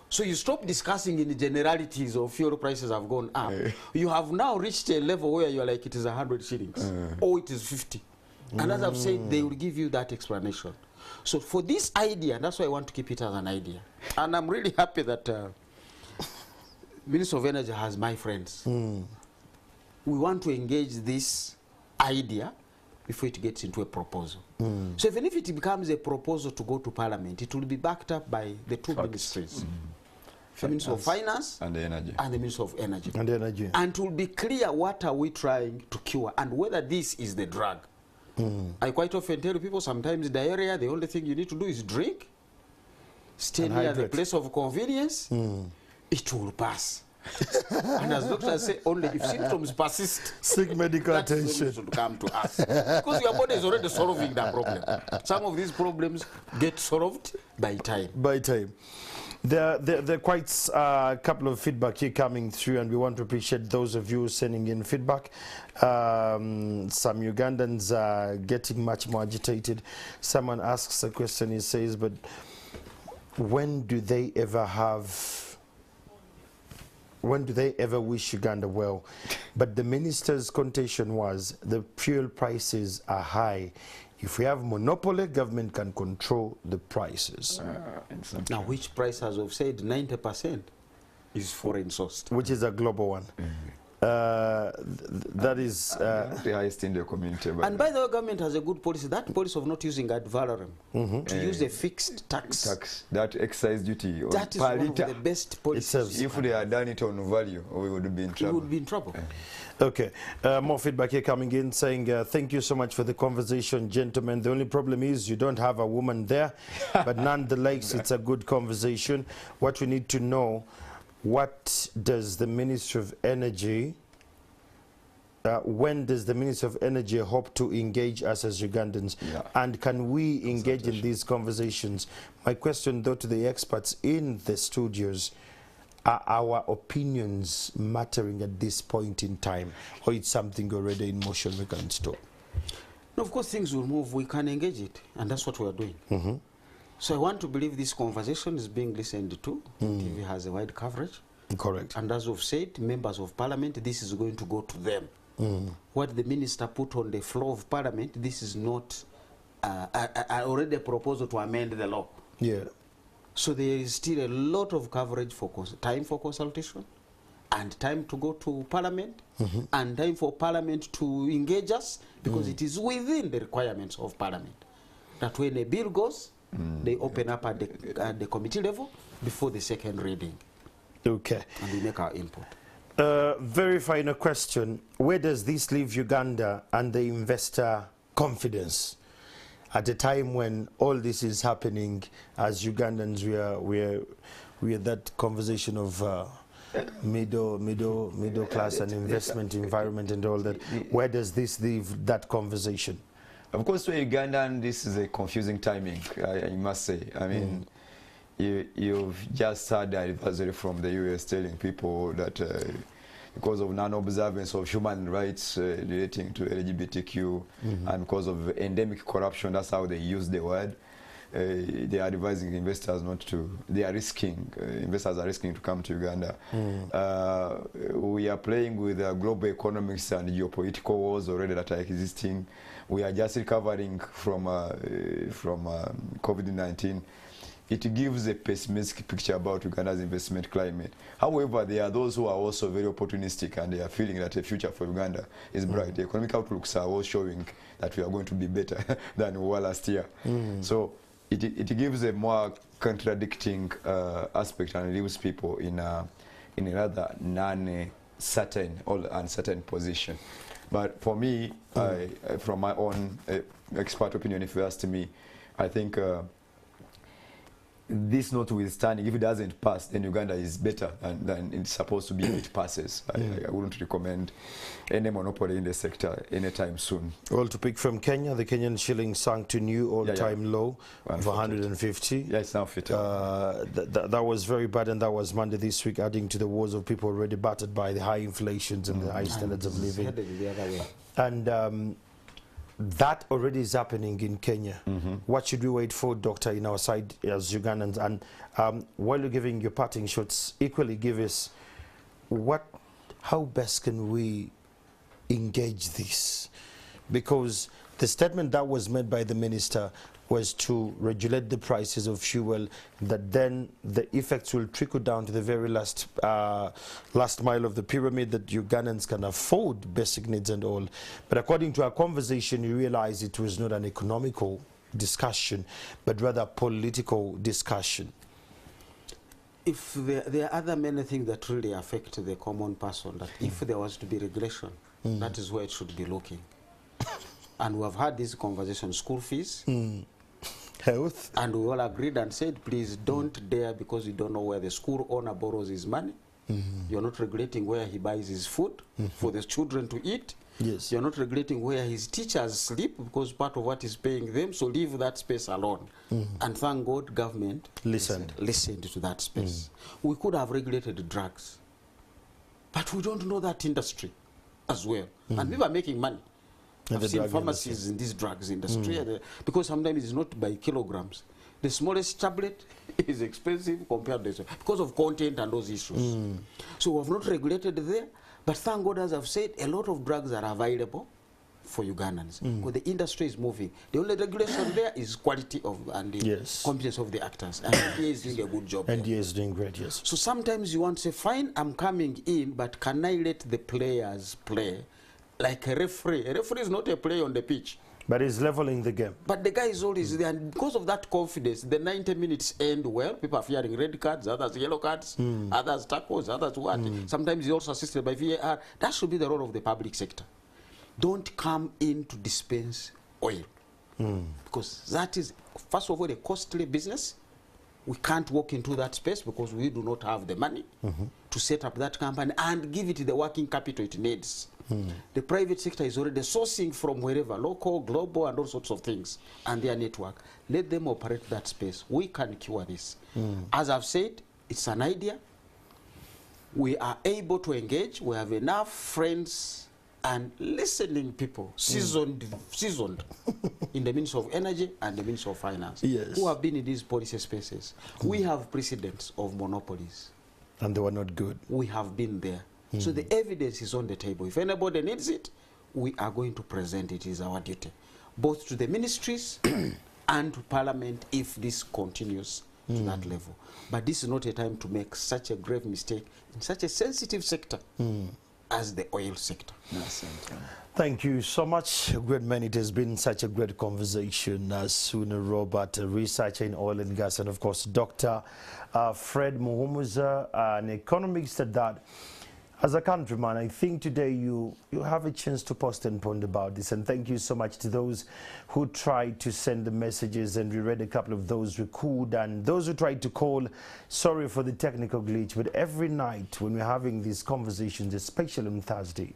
So you stop discussing in the generalities of fuel prices have gone up. You have now reached a level where you're like, it is 100 shillings, or it is 50. And as I've said, they will give you that explanation. So for this idea, that's why I want to keep it as an idea. And I'm really happy that Minister of Energy has my friends. We want to engage this idea before it gets into a proposal. So even if it becomes a proposal to go to Parliament, it will be backed up by the two ministries. The Minister of Finance and the Energy. And the Minister of Energy. And energy. And it will be clear what are we trying to cure and whether this is the drug. I quite often tell people sometimes diarrhea, the only thing you need to do is drink, stay And near hydrate. the place of convenience, it will pass. And as doctors say, only if symptoms persist, Seek medical that's when attention. you should come to us. Because your body is already solving the problem. Some of these problems get solved by time. By time. There are quite a couple of feedback here coming through, and we want to appreciate those of you sending in feedback. Some Ugandans are getting much more agitated. Someone asks a question, he says, but when do they ever wish Uganda well? But the minister's contention was the fuel prices are high. If we have monopoly, government can control the prices. Now, which price, as I've said, 90% is foreign sourced. Which is a global one. That is... the highest in the community. But And by the way, government has a good policy. That policy of not using ad valorem, to use a fixed tax. that excise duty. That is per one of litre. the best policies. If they had done it on value, we would be in We trouble. would be in trouble. Okay, more feedback here coming in saying, thank you so much for the conversation, gentlemen. The only problem is you don't have a woman there, but nonetheless, it's a good conversation. What we need to know, what does the Ministry of Energy, when does the Ministry of Energy hope to engage us as Ugandans? Yeah. And can we engage in these conversations? My question, though, to the experts in the studios, are our opinions mattering at this point in time, or it's something already in motion we can stop? No, of course, things will move. We can engage it, and that's what we are doing. So I want to believe this conversation is being listened to. TV has a wide coverage. Correct. And as we've said, members of Parliament, this is going to go to them. What the minister put on the floor of Parliament, this is not already a proposal to amend the law. Yeah. So there is still a lot of coverage for time for consultation, and time to go to Parliament, and time for Parliament to engage us, because it is within the requirements of Parliament that when a bill goes, they open up at the committee level before the second reading. Okay. And we make our input. Very final question. Where does this leave Uganda and the investor confidence? At a time when all this is happening, as Ugandans, we are that conversation of middle class and investment environment and all that. Where does this leave that conversation? Of course, for Ugandan, this is a confusing timing, I must say. I mean, you've just had the advisory from the US telling people that because of non-observance of human rights relating to LGBTQ and because of endemic corruption, that's how they use the word, they are advising investors not to, investors are risking to come to Uganda. We are playing with global economics and geopolitical wars already that are existing. We are just recovering from COVID-19. It gives a pessimistic picture about Uganda's investment climate. However, there are those who are also very opportunistic, and they are feeling that the future for Uganda is bright. The economic outlooks are all showing that we are going to be better than we were last year. So it gives a more contradicting aspect and leaves people in a rather non-certain or uncertain position. But for me, from my own expert opinion, if you asked me, I think this notwithstanding, if it doesn't pass, then Uganda is better than it's supposed to be if it passes. I wouldn't recommend any monopoly in the sector anytime soon. Well, to pick from Kenya, the Kenyan shilling sank to new all-time low of 150. Yeah, it's now fit. That was very bad, and that was Monday this week, adding to the woes of people already battered by the high inflations and the high standards of living. And that already is happening in Kenya. What should we wait for, Doctor, in our side as Ugandans? And while you're giving your parting shots, equally give us how best can we engage this? Because the statement that was made by the minister was to regulate the prices of fuel, that then the effects will trickle down to the very last mile of the pyramid, that Ugandans can afford basic needs and all. But according to our conversation, you realize it was not an economical discussion, but rather political discussion. If there are other many things that really affect the common person, that if there was to be regulation, that is where it should be looking. And we have had this conversation, school fees, health. And we all agreed and said, please don't dare, because you don't know where the school owner borrows his money. You're not regulating where he buys his food for the children to eat. Yes. You're not regulating where his teachers sleep, because part of what is paying them, so leave that space alone. And thank God government listened to that space. We could have regulated drugs, but we don't know that industry as well. And people are making money. I've seen pharmacies in this drugs industry, because sometimes it's not by kilograms. The smallest tablet is expensive compared to this, because of content and those issues. So we have not regulated there, but thank God, as I've said, a lot of drugs are available for Ugandans, because the industry is moving. The only regulation there is quality of and the competence of the actors, and NDA is doing a good job. NDA is doing great, yes. So sometimes you want to say, fine, I'm coming in, but can I let the players play? Like a referee. A referee is not a player on the pitch. But he's leveling the game. But the guy is always there, and because of that confidence, the 90 minutes end well. People are fearing red cards, others yellow cards, others tackles, others what. Sometimes he's also assisted by VAR. That should be the role of the public sector. Don't come in to dispense oil. Because that is, first of all, a costly business. We can't walk into that space because we do not have the money to set up that company and give it the working capital it needs. The private sector is already sourcing from wherever, local, global, and all sorts of things, and their network. Let them operate that space. We can cure this. As I've said, it's an idea. We are able to engage. We have enough friends and listening people, seasoned in the Ministry of Energy and the Ministry of Finance, who have been in these policy spaces. We have precedents of monopolies. And they were not good. We have been there. So the evidence is on the table. If anybody needs it, we are going to present it. It is our duty, both to the ministries and to Parliament, if this continues to that level. But this is not a time to make such a grave mistake in such a sensitive sector as the oil sector. Thank you so much, great man. It has been such a great conversation. Suna Robert, a researcher in oil and gas, and of course, Dr. Fred Muhumuza, an economist at that. As a countryman, I think today you have a chance to post and ponder about this. And thank you so much to those who tried to send the messages, and we read a couple of those we could. And those who tried to call, sorry for the technical glitch. But every night when we're having these conversations, especially on Thursday,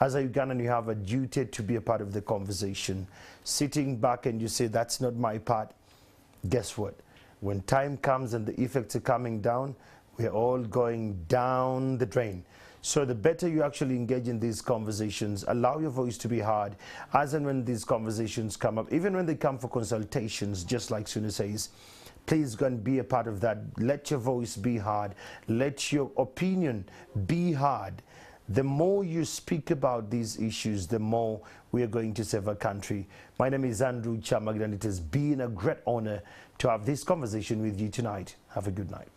as a Ugandan, you have a duty to be a part of the conversation. Sitting back and you say, that's not my part. Guess what? When time comes and the effects are coming down, we're all going down the drain. So the better you actually engage in these conversations, allow your voice to be heard as and when these conversations come up, even when they come for consultations, just like Suna says, please go and be a part of that. Let your voice be heard. Let your opinion be heard. The more you speak about these issues, the more we are going to save our country. My name is Andrew Chamagdan. It has been a great honor to have this conversation with you tonight. Have a good night.